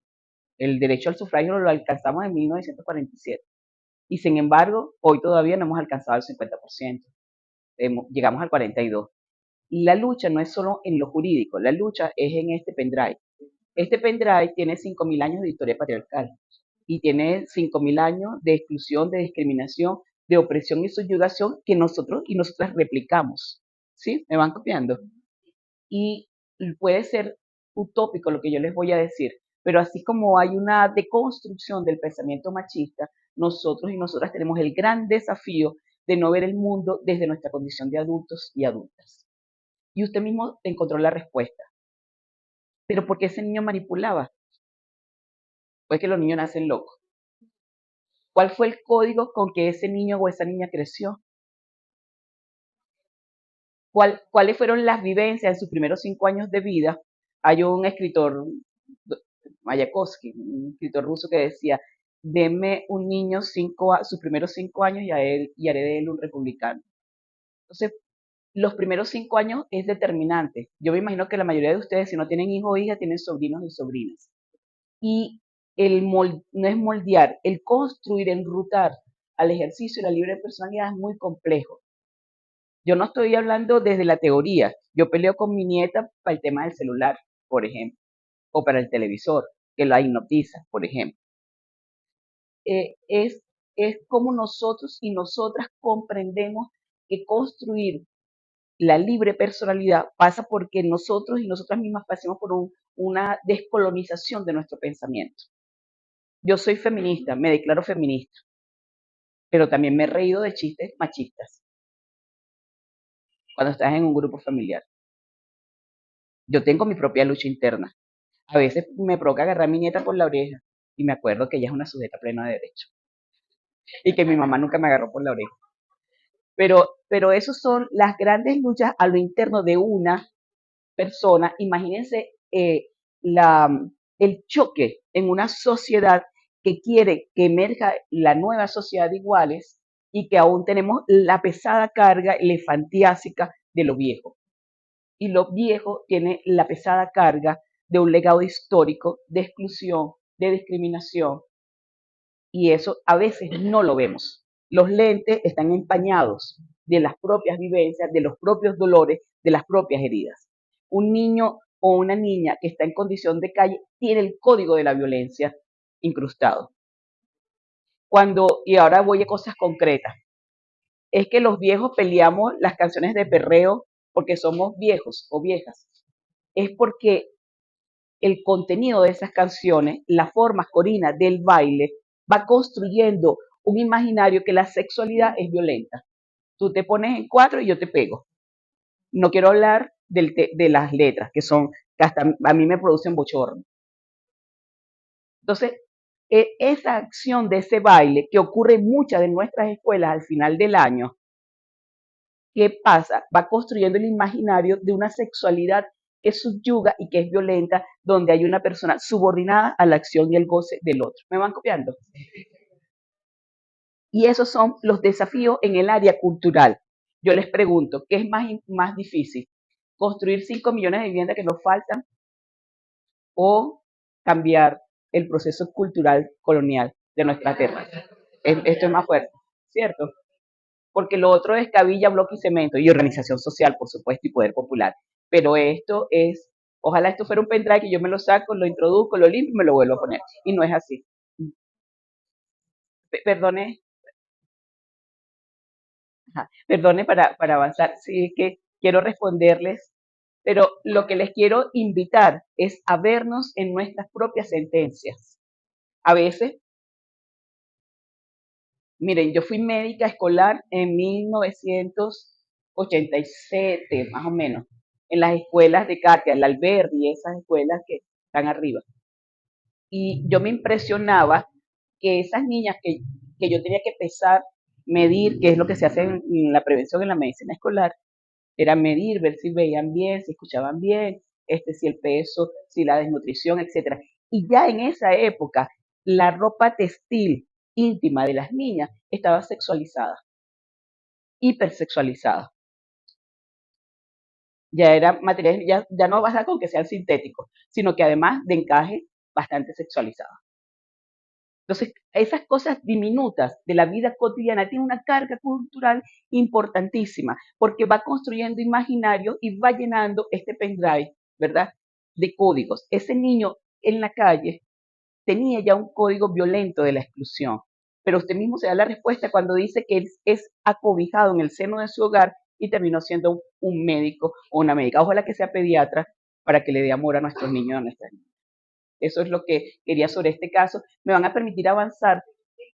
El derecho al sufragio lo alcanzamos en 1947. Y sin embargo, hoy todavía no hemos alcanzado el 50%. Llegamos al 42%. Y la lucha no es solo en lo jurídico, la lucha es en este pendrive. Este pendrive tiene 5.000 años de historia patriarcal y tiene 5.000 años de exclusión, de discriminación, de opresión y subyugación que nosotros y nosotras replicamos. ¿Sí? ¿Me van copiando? Y puede ser utópico lo que yo les voy a decir, pero así como hay una deconstrucción del pensamiento machista, nosotros y nosotras tenemos el gran desafío de no ver el mundo desde nuestra condición de adultos y adultas. Y usted mismo encontró la respuesta. Pero ¿por qué ese niño manipulaba? Pues que los niños nacen locos. ¿Cuál fue el código con que ese niño o esa niña creció? ¿Cuáles fueron las vivencias en sus primeros 5 años de vida? Hay un escritor, Mayakovsky, un escritor ruso que decía, deme un niño sus primeros 5 años y haré de él un republicano. Entonces, los primeros 5 años es determinante. Yo me imagino que la mayoría de ustedes, si no tienen hijo o hija, tienen sobrinos y sobrinas. Y no es moldear, el construir, enrutar al ejercicio de la libre personalidad es muy complejo. Yo no estoy hablando desde la teoría. Yo peleo con mi nieta para el tema del celular, por ejemplo, o para el televisor, que la hipnotiza, por ejemplo. Es como nosotros y nosotras comprendemos que construir la libre personalidad pasa porque nosotros y nosotras mismas pasemos por una descolonización de nuestro pensamiento. Yo soy feminista, me declaro feminista, pero también me he reído de chistes machistas cuando estás en un grupo familiar. Yo tengo mi propia lucha interna. A veces me provoca agarrar a mi nieta por la oreja y me acuerdo que ella es una sujeta plena de derecho y que mi mamá nunca me agarró por la oreja. Pero esos son las grandes luchas a lo interno de una persona. Imagínense el choque en una sociedad que quiere que emerja la nueva sociedad de iguales y que aún tenemos la pesada carga elefantiásica de lo viejo. Y lo viejo tiene la pesada carga de un legado histórico de exclusión, de discriminación, y eso a veces no lo vemos. Los lentes están empañados de las propias vivencias, de los propios dolores, de las propias heridas. Un niño o una niña que está en condición de calle tiene el código de la violencia incrustado. Y ahora voy a cosas concretas, es que los viejos peleamos las canciones de perreo porque somos viejos o viejas. Es porque el contenido de esas canciones, la forma corina del baile, va construyendo un imaginario que la sexualidad es violenta. Tú te pones en 4 y yo te pego. No quiero hablar de las letras, que hasta a mí me producen bochorno. Entonces, esa acción de ese baile que ocurre en muchas de nuestras escuelas al final del año, ¿qué pasa? Va construyendo el imaginario de una sexualidad que subyuga y que es violenta, donde hay una persona subordinada a la acción y el goce del otro. ¿Me van copiando? Y esos son los desafíos en el área cultural. Yo les pregunto, ¿qué es más difícil? ¿Construir 5 millones de viviendas que nos faltan o cambiar el proceso cultural colonial de nuestra tierra? Esto es más fuerte, ¿cierto? Porque lo otro es cabilla, bloque y cemento, y organización social, por supuesto, y poder popular. Pero ojalá esto fuera un pendrive que yo me lo saco, lo introduzco, lo limpio y me lo vuelvo a poner. Y no es así. Perdone, perdone para avanzar, sí es que quiero responderles, pero lo que les quiero invitar es a vernos en nuestras propias sentencias. A veces, miren, yo fui médica escolar en 1987, más o menos, en las escuelas de Katia, la Alberdi, esas escuelas que están arriba. Y yo me impresionaba que esas niñas que yo tenía que pesar, medir, que es lo que se hace en la prevención en la medicina escolar, era medir, ver si veían bien, si escuchaban bien, si el peso, si la desnutrición, etcétera. Y ya en esa época, la ropa textil íntima de las niñas estaba sexualizada, hipersexualizada. Ya era material, ya no basta con que sean sintéticos, sino que además de encaje bastante sexualizado. Entonces, esas cosas diminutas de la vida cotidiana tienen una carga cultural importantísima, porque va construyendo imaginario y va llenando este pendrive, ¿verdad?, de códigos. Ese niño en la calle tenía ya un código violento de la exclusión, pero usted mismo se da la respuesta cuando dice que él es acobijado en el seno de su hogar y terminó siendo un médico o una médica. Ojalá que sea pediatra para que le dé amor a nuestros niños y a nuestras niñas. Eso es lo que quería sobre este caso. ¿Me van a permitir avanzar?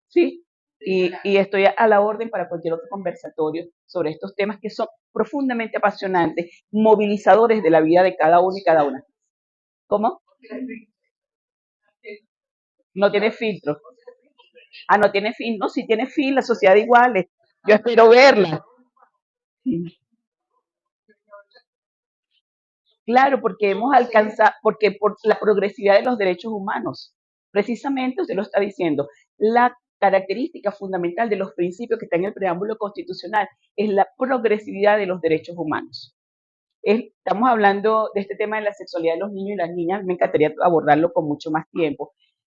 ¿Sí? y estoy a la orden para cualquier otro conversatorio sobre estos temas que son profundamente apasionantes, movilizadores de la vida de cada uno y cada una. ¿Cómo? No tiene filtro. Ah, no tiene fin. No, sí tiene fin, la sociedad de iguales. Yo espero verla. Claro, porque hemos alcanzado, porque por la progresividad de los derechos humanos, precisamente usted lo está diciendo, la característica fundamental de los principios que está en el preámbulo constitucional es la progresividad de los derechos humanos. Estamos hablando de este tema de la sexualidad de los niños y las niñas, me encantaría abordarlo con mucho más tiempo,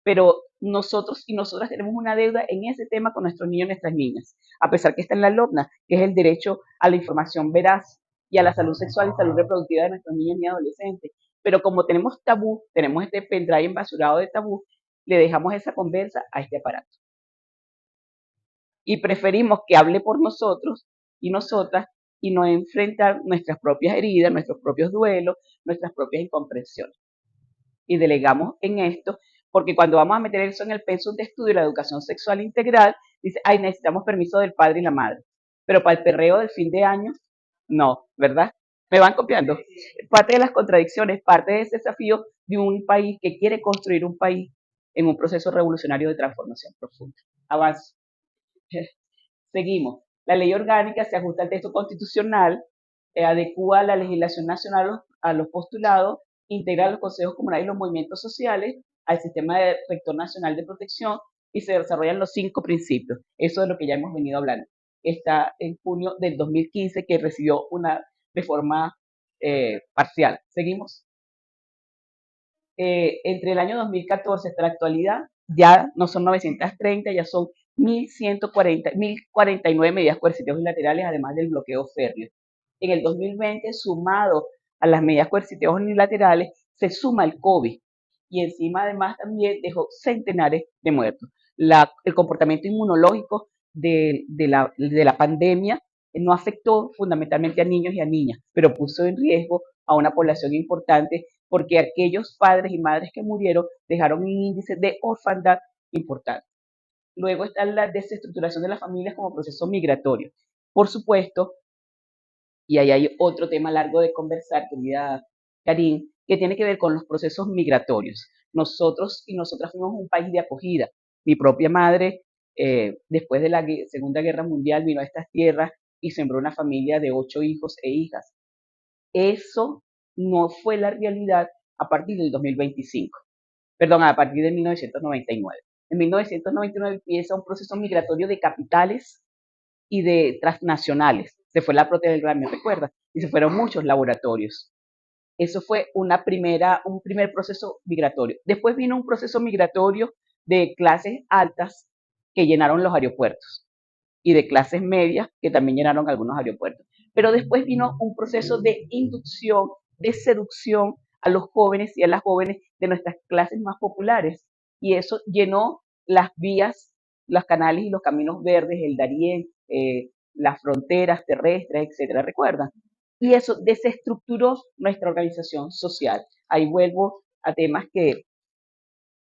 pero nosotros y nosotras tenemos una deuda en ese tema con nuestros niños y nuestras niñas, a pesar que está en la LOPNA, que es el derecho a la información veraz y a la salud sexual y salud reproductiva de nuestros niños y adolescentes. Pero como tenemos tabú, tenemos este pendrive embasurado de tabú, le dejamos esa conversa a este aparato. Y preferimos que hable por nosotros y nosotras y no enfrentar nuestras propias heridas, nuestros propios duelos, nuestras propias incomprensiones. Y delegamos en esto, porque cuando vamos a meter eso en el pensum de estudio de la educación sexual integral, dice, ay, necesitamos permiso del padre y la madre. Pero para el perreo del fin de año, no, ¿verdad? ¿Me van copiando? Parte de las contradicciones, parte de ese desafío de un país que quiere construir un país en un proceso revolucionario de transformación profunda. Avanzo. Seguimos. La ley orgánica se ajusta al texto constitucional, adecua la legislación nacional a los postulados, integra los consejos comunales y los movimientos sociales al sistema de rector nacional de protección y se desarrollan los 5 principios. Eso es lo que ya hemos venido hablando. Está en junio del 2015 que recibió una reforma parcial. Seguimos. Entre el año 2014 hasta la actualidad, ya no son 930, ya son 1049 medidas coercitivas unilaterales, además del bloqueo férreo. En el 2020, sumado a las medidas coercitivas unilaterales, se suma el COVID y encima además también dejó centenares de muertos. El comportamiento inmunológico de la pandemia no afectó fundamentalmente a niños y a niñas, pero puso en riesgo a una población importante porque aquellos padres y madres que murieron dejaron un índice de orfandad importante. Luego está la desestructuración de las familias como proceso migratorio. Por supuesto, y ahí hay otro tema largo de conversar, querida Karin, que tiene que ver con los procesos migratorios. Nosotros y nosotras fuimos un país de acogida. Mi propia madre, después de la Segunda Guerra Mundial, vino a estas tierras y sembró una familia de 8 hijos e hijas. Eso no fue la realidad a partir del 2025, perdón, a partir de 1999. En 1999 empieza un proceso migratorio de capitales y de transnacionales. Se fue la propiedad del Gran, ¿me recuerda? Y se fueron muchos laboratorios. Eso fue un primer proceso migratorio. Después vino un proceso migratorio de clases altas que llenaron los aeropuertos y de clases medias que también llenaron algunos aeropuertos. Pero después vino un proceso de inducción, de seducción a los jóvenes y a las jóvenes de nuestras clases más populares. Y eso llenó las vías, los canales y los caminos verdes, el Darién, las fronteras terrestres, etcétera, ¿recuerdan? Y eso desestructuró nuestra organización social. Ahí vuelvo a temas que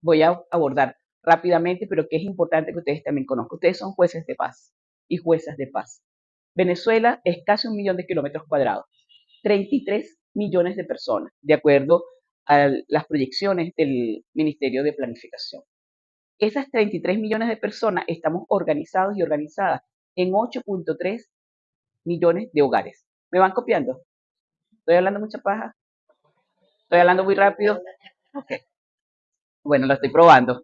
voy a abordar rápidamente, pero que es importante que ustedes también conozcan. Ustedes son jueces de paz y juezas de paz. Venezuela es casi 1 millón de kilómetros cuadrados, 33 millones de personas, de acuerdo a las proyecciones del Ministerio de Planificación. Esas 33 millones de personas estamos organizados y organizadas en 8.3 millones de hogares. ¿Me van copiando? ¿Estoy hablando mucha paja? ¿Estoy hablando muy rápido? Ok. Bueno, lo estoy probando.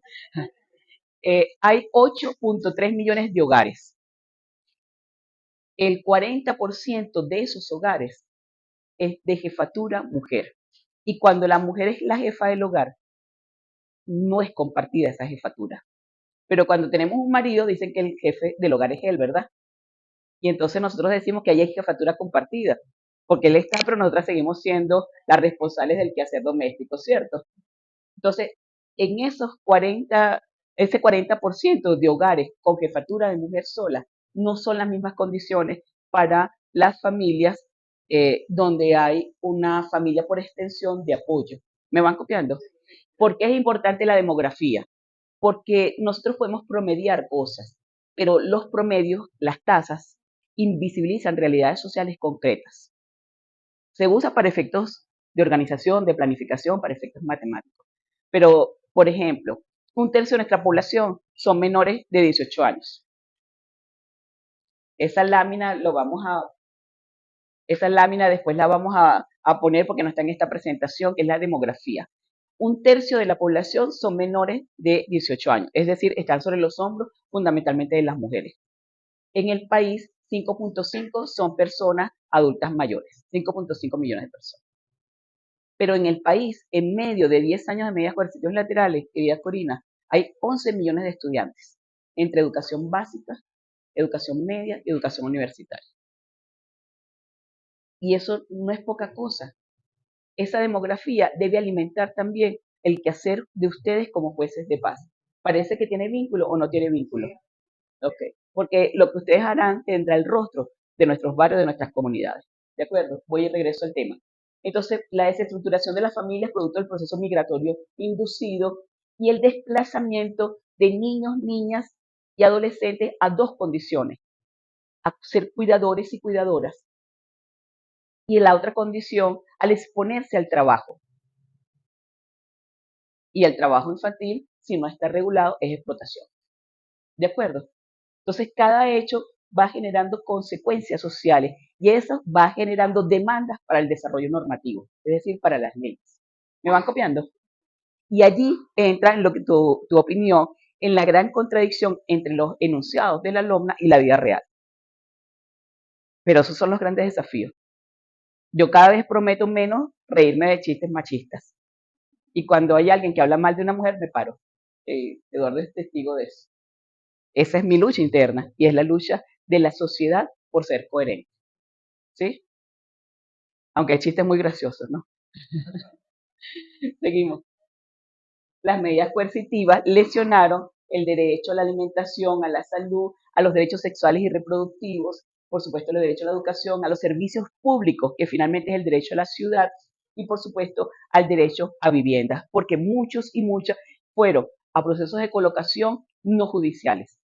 Hay 8.3 millones de hogares. El 40% de esos hogares es de jefatura mujer. Y cuando la mujer es la jefa del hogar, no es compartida esa jefatura. Pero cuando tenemos un marido, dicen que el jefe del hogar es él, ¿verdad? Y entonces nosotros decimos que ahí hay jefatura compartida, porque él está, pero nosotras seguimos siendo las responsables del quehacer doméstico, ¿cierto? Entonces, en ese 40% de hogares con jefatura de mujer sola, no son las mismas condiciones para las familias donde hay una familia por extensión de apoyo. ¿Me van copiando? ¿Por qué es importante la demografía? Porque nosotros podemos promediar cosas. pero los promedios, las tasas, invisibilizan realidades sociales concretas. Se usa para efectos de organización, de planificación, para efectos matemáticos. Pero, por ejemplo, un tercio de nuestra población son menores de 18 años. Esa lámina después la vamos a poner porque no está en esta presentación, que es la demografía. Un tercio de la población son menores de 18 años, es decir, están sobre los hombros fundamentalmente de las mujeres. En el país, 5.5 son personas adultas mayores, 5.5 millones de personas. Pero en el país, en medio de 10 años de medidas coercitivas laterales, querida Corina, hay 11 millones de estudiantes entre educación básica, educación media y educación universitaria. Y eso no es poca cosa. Esa demografía debe alimentar también el quehacer de ustedes como jueces de paz. ¿Parece que tiene vínculo o no tiene vínculo? Ok, porque lo que ustedes harán tendrá el rostro de nuestros barrios, de nuestras comunidades. ¿De acuerdo? Voy y regreso al tema. Entonces, la desestructuración de las familias producto del proceso migratorio inducido y el desplazamiento de niños, niñas y adolescentes a dos condiciones, a ser cuidadores y cuidadoras. Y la otra condición, al exponerse al trabajo. Y el trabajo infantil, si no está regulado, es explotación. ¿De acuerdo? Entonces, cada hecho va generando consecuencias sociales y eso va generando demandas para el desarrollo normativo, es decir, para las leyes. ¿Me van copiando? Y allí entra en lo que tu opinión, en la gran contradicción entre los enunciados de la LOMNA y la vida real. Pero esos son los grandes desafíos. Yo cada vez prometo menos reírme de chistes machistas. Y cuando hay alguien que habla mal de una mujer, me paro. Eduardo es testigo de eso. Esa es mi lucha interna y es la lucha de la sociedad por ser coherente. ¿Sí? Aunque hay chistes muy graciosos, ¿no? Seguimos. Las medidas coercitivas lesionaron el derecho a la alimentación, a la salud, a los derechos sexuales y reproductivos, por supuesto el derecho a la educación, a los servicios públicos, que finalmente es el derecho a la ciudad, y por supuesto al derecho a vivienda, porque muchos y muchas fueron a procesos de colocación no judiciales,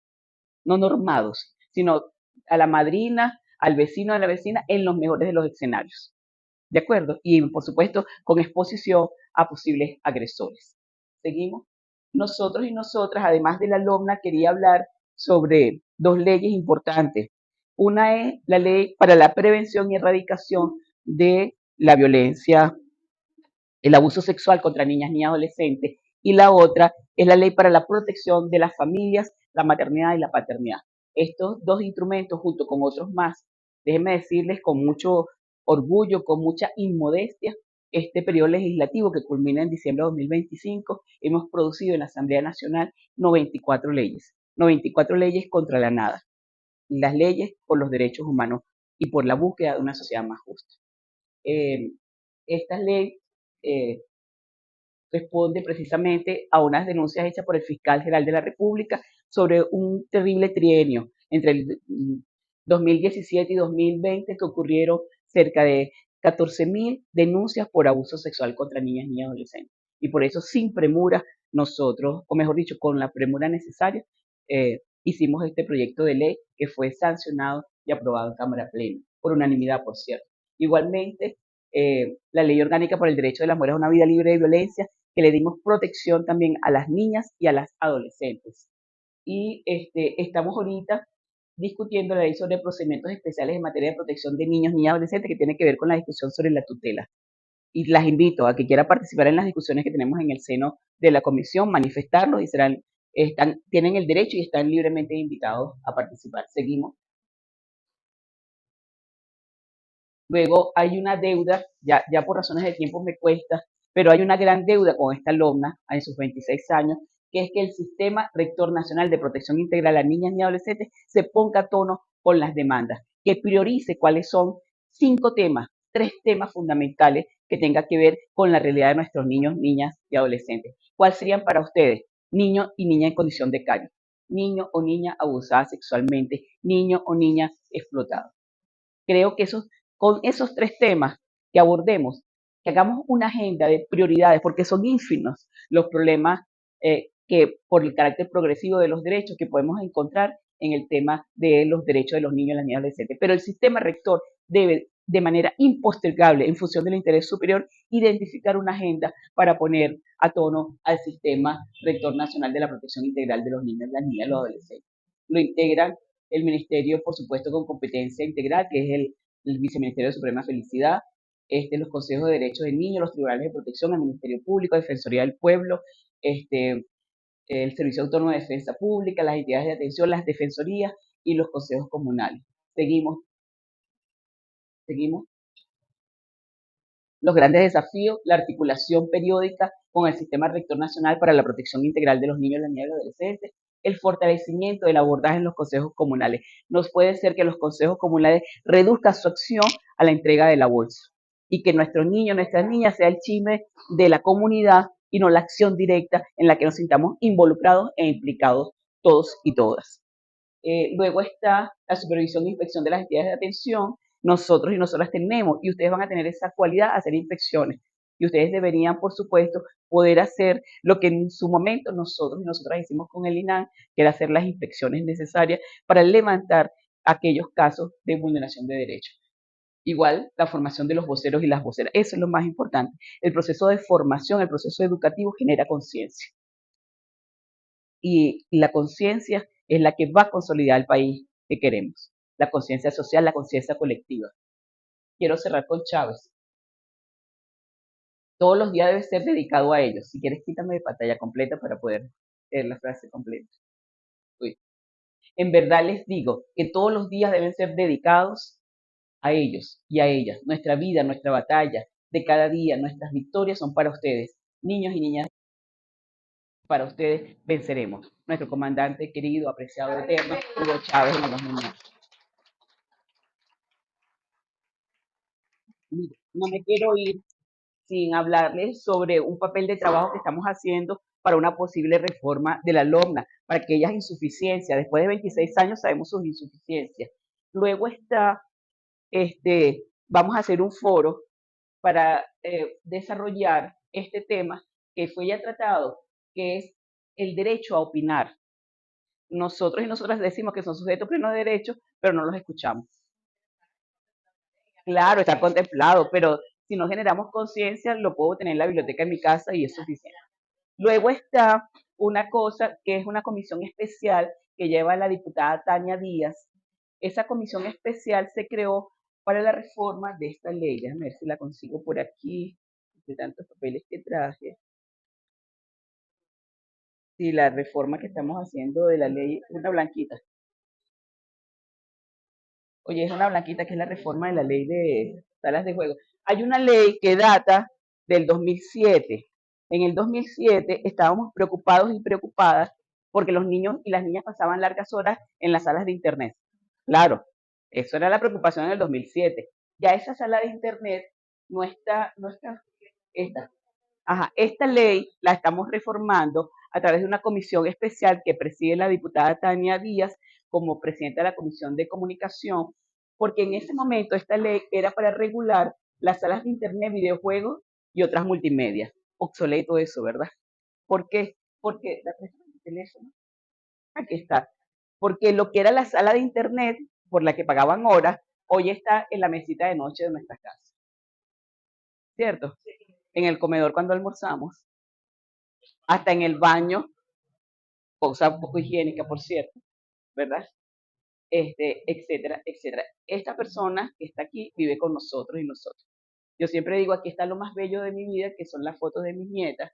no normados, sino a la madrina, al vecino, a la vecina, en los mejores de los escenarios. ¿De acuerdo? Y por supuesto con exposición a posibles agresores. Seguimos. Nosotros y nosotras, además de la LOMNA, quería hablar sobre dos leyes importantes. Una es la ley para la prevención y erradicación de la violencia, el abuso sexual contra niñas y adolescentes, y la otra es la ley para la protección de las familias, la maternidad y la paternidad. Estos dos instrumentos, junto con otros más, déjenme decirles con mucho orgullo, con mucha inmodestia, este periodo legislativo que culmina en diciembre de 2025, hemos producido en la Asamblea Nacional 94 leyes contra la nada, las leyes por los derechos humanos y por la búsqueda de una sociedad más justa. Esta ley responde precisamente a unas denuncias hechas por el fiscal general de la República sobre un terrible trienio entre el 2017 y 2020 que ocurrieron cerca de 14.000 denuncias por abuso sexual contra niñas y adolescentes. Y por eso, sin premura, nosotros, o mejor dicho, con la premura necesaria, hicimos este proyecto de ley que fue sancionado y aprobado en Cámara Plena, por unanimidad, por cierto. Igualmente, la Ley Orgánica por el Derecho de las Mujeres a una Vida Libre de Violencia, que le dimos protección también a las niñas y a las adolescentes. Y estamos ahorita discutiendo la ley sobre procedimientos especiales en materia de protección de niños, niñas y adolescentes, que tiene que ver con la discusión sobre la tutela. Y las invito a que quiera participar en las discusiones que tenemos en el seno de la comisión, manifestarlos y tienen el derecho y están libremente invitados a participar. Seguimos. Luego hay una deuda, ya por razones de tiempo me cuesta, pero hay una gran deuda con esta LOMNA en sus 26 años, que es que el Sistema Rector Nacional de Protección Integral a Niñas y Adolescentes se ponga a tono con las demandas, que priorice cuáles son 3 temas fundamentales que tengan que ver con la realidad de nuestros niños, niñas y adolescentes. ¿Cuáles serían para ustedes? Niño y niña en condición de calle, niño o niña abusada sexualmente, niño o niña explotado. Creo que con esos 3 temas que abordemos, que hagamos una agenda de prioridades, porque son ínfimos los problemas que por el carácter progresivo de los derechos que podemos encontrar en el tema de los derechos de los niños y las niñas y adolescentes. Pero el sistema rector debe, de manera impostergable, en función del interés superior, identificar una agenda para poner a tono al sistema rector nacional de la protección integral de los niños, las niñas y los adolescentes. Lo integran el ministerio, por supuesto, con competencia integral, que es el Viceministerio de Suprema Felicidad, los consejos de derechos del niño, los tribunales de protección, el Ministerio Público, Defensoría del Pueblo, el Servicio Autónomo de Defensa Pública, las entidades de atención, las defensorías y los consejos comunales. Seguimos. Los grandes desafíos, la articulación periódica con el Sistema Rector Nacional para la Protección Integral de los Niños, las niñas y los adolescentes, el fortalecimiento del abordaje en los consejos comunales. No puede ser que los consejos comunales reduzcan su acción a la entrega de la bolsa y que nuestros niños, nuestras niñas sea el chisme de la comunidad y no la acción directa en la que nos sintamos involucrados e implicados todos y todas. Luego está la supervisión e inspección de las entidades de atención. Nosotros y nosotras tenemos, y ustedes van a tener esa cualidad, hacer inspecciones. Y ustedes deberían, por supuesto, poder hacer lo que en su momento nosotros y nosotras hicimos con el INAN, que era hacer las inspecciones necesarias para levantar aquellos casos de vulneración de derechos. Igual, la formación de los voceros y las voceras. Eso es lo más importante. El proceso de formación, el proceso educativo genera conciencia. Y la conciencia es la que va a consolidar el país que queremos. La conciencia social, la conciencia colectiva. Quiero cerrar con Chávez. Todos los días debe ser dedicado a ellos. Si quieres, quítame de pantalla completa para poder leer la frase completa. Uy. En verdad les digo que todos los días deben ser dedicados a ellos y a ellas. Nuestra vida, nuestra batalla de cada día, nuestras victorias son para ustedes, niños y niñas. Para ustedes venceremos. Nuestro comandante querido, apreciado, eterno, Hugo Chávez en el 2009. No me quiero ir sin hablarles sobre un papel de trabajo que estamos haciendo para una posible reforma de la LOMNA, para aquellas insuficiencias. Después de 26 años sabemos sus insuficiencias. Luego está, vamos a hacer un foro para desarrollar este tema que fue ya tratado, que es el derecho a opinar. Nosotros y nosotras decimos que son sujetos plenos de derechos, pero no los escuchamos. Claro, está contemplado, pero si no generamos conciencia, lo puedo tener en la biblioteca de mi casa y es suficiente. Luego está una cosa que es una comisión especial que lleva la diputada Tania Díaz. Esa comisión especial se creó para la reforma de esta ley. Déjame ver si la consigo por aquí, de tantos papeles que traje. Sí, la reforma que estamos haciendo de la ley, una blanquita. Oye, es una blanquita que es la reforma de la ley de salas de juego. Hay una ley que data del 2007. En el 2007 estábamos preocupados y preocupadas porque los niños y las niñas pasaban largas horas en las salas de internet. Claro, eso era la preocupación en el 2007. Ya esa sala de internet no está esta. Ajá, esta ley la estamos reformando a través de una comisión especial que preside la diputada Tania Díaz como presidenta de la Comisión de Comunicación, porque en ese momento esta ley era para regular las salas de internet, videojuegos y otras multimedia. Obsoleto eso, ¿verdad? ¿Por qué? Porque la teléfono, aquí está. Porque lo que era la sala de internet por la que pagaban horas, hoy está en la mesita de noche de nuestra casa. ¿Cierto? En el comedor cuando almorzamos, hasta en el baño, cosa un poco higiénica, por cierto, ¿verdad? Etcétera, etcétera. Esta persona que está aquí vive con nosotros y nosotros. Yo siempre digo, aquí está lo más bello de mi vida, que son las fotos de mis nietas,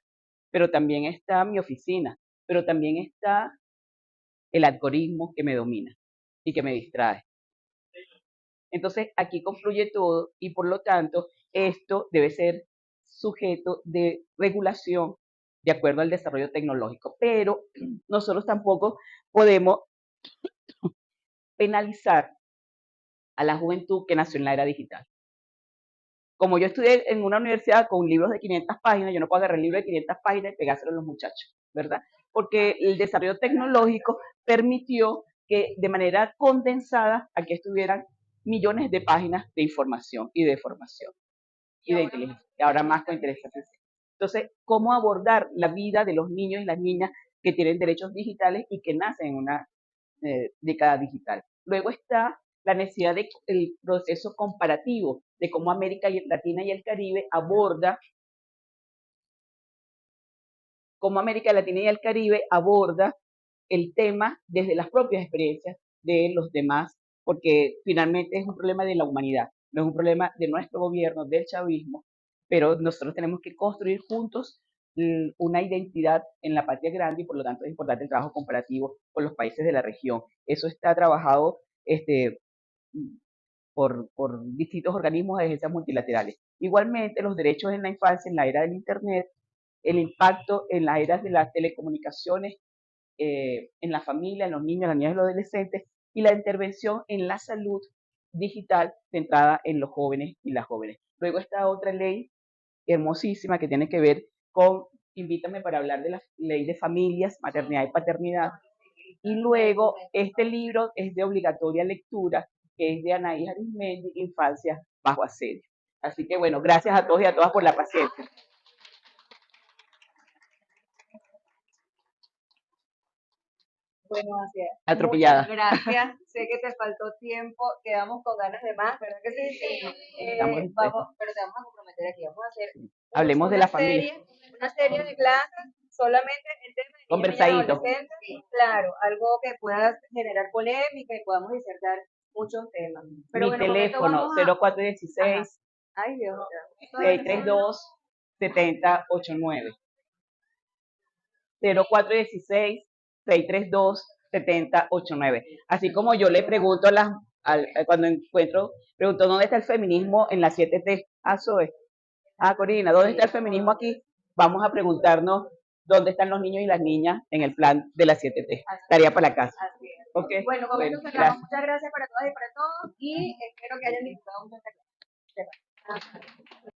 pero también está mi oficina, pero también está el algoritmo que me domina y que me distrae. Entonces, aquí confluye todo y por lo tanto, esto debe ser sujeto de regulación de acuerdo al desarrollo tecnológico. Pero nosotros tampoco podemos penalizar a la juventud que nació en la era digital. Como yo estudié en una universidad con libros de 500 páginas, yo no puedo agarrar el libro de 500 páginas y pegárselo a los muchachos, ¿verdad? Porque el desarrollo tecnológico permitió que de manera condensada aquí estuvieran millones de páginas de información y de formación y de inteligencia. Y ahora más con inteligencia artificial. Entonces, ¿cómo abordar la vida de los niños y las niñas que tienen derechos digitales y que nacen en una década digital. Luego está la necesidad del proceso comparativo de cómo América Latina y el Caribe aborda el tema desde las propias experiencias de los demás, porque finalmente es un problema de la humanidad, no es un problema de nuestro gobierno, del chavismo, pero nosotros tenemos que construir juntos una identidad en la patria grande y por lo tanto es importante el trabajo comparativo con los países de la región. Eso está trabajado por distintos organismos de agencias multilaterales. Igualmente, los derechos en la infancia en la era del Internet, el impacto en las eras de las telecomunicaciones, en la familia, en los niños, las niñas y los adolescentes, y la intervención en la salud digital centrada en los jóvenes y las jóvenes. Luego está otra ley hermosísima que tiene que ver con, invítame para hablar de la ley de familias, maternidad y paternidad. Y luego este libro es de obligatoria lectura, que es de Anaís Arizmendi, Infancia bajo asedio. Así que bueno, gracias a todos y a todas por la paciencia. Bueno, así es. Atropellada. Muchas gracias. Sé que te faltó tiempo, quedamos con ganas de más, ¿verdad que sí? Sí. Estamos dispuestos. Vamos, pero te vamos a comprometer aquí. Vamos a hacer Hablemos de la familia. una serie de clases, solamente el tema de niños y Conversadito. adolescentes. Claro, algo que pueda generar polémica y podamos disertar muchos temas. Pero Mi bueno, con esto teléfono vamos a... 0416 Ay, Dios. 632 7089. 0416 632 7089. Así como yo le pregunto cuando pregunto dónde está el feminismo en la 7T. Zoe. Corina, ¿dónde está el feminismo aquí? Vamos a preguntarnos dónde están los niños y las niñas en el plan de la 7T. Tarea para la casa. Así es. Okay. Bueno, con esto cerramos. Muchas gracias para todas y para todos y espero que hayan disfrutado mucho esta clase.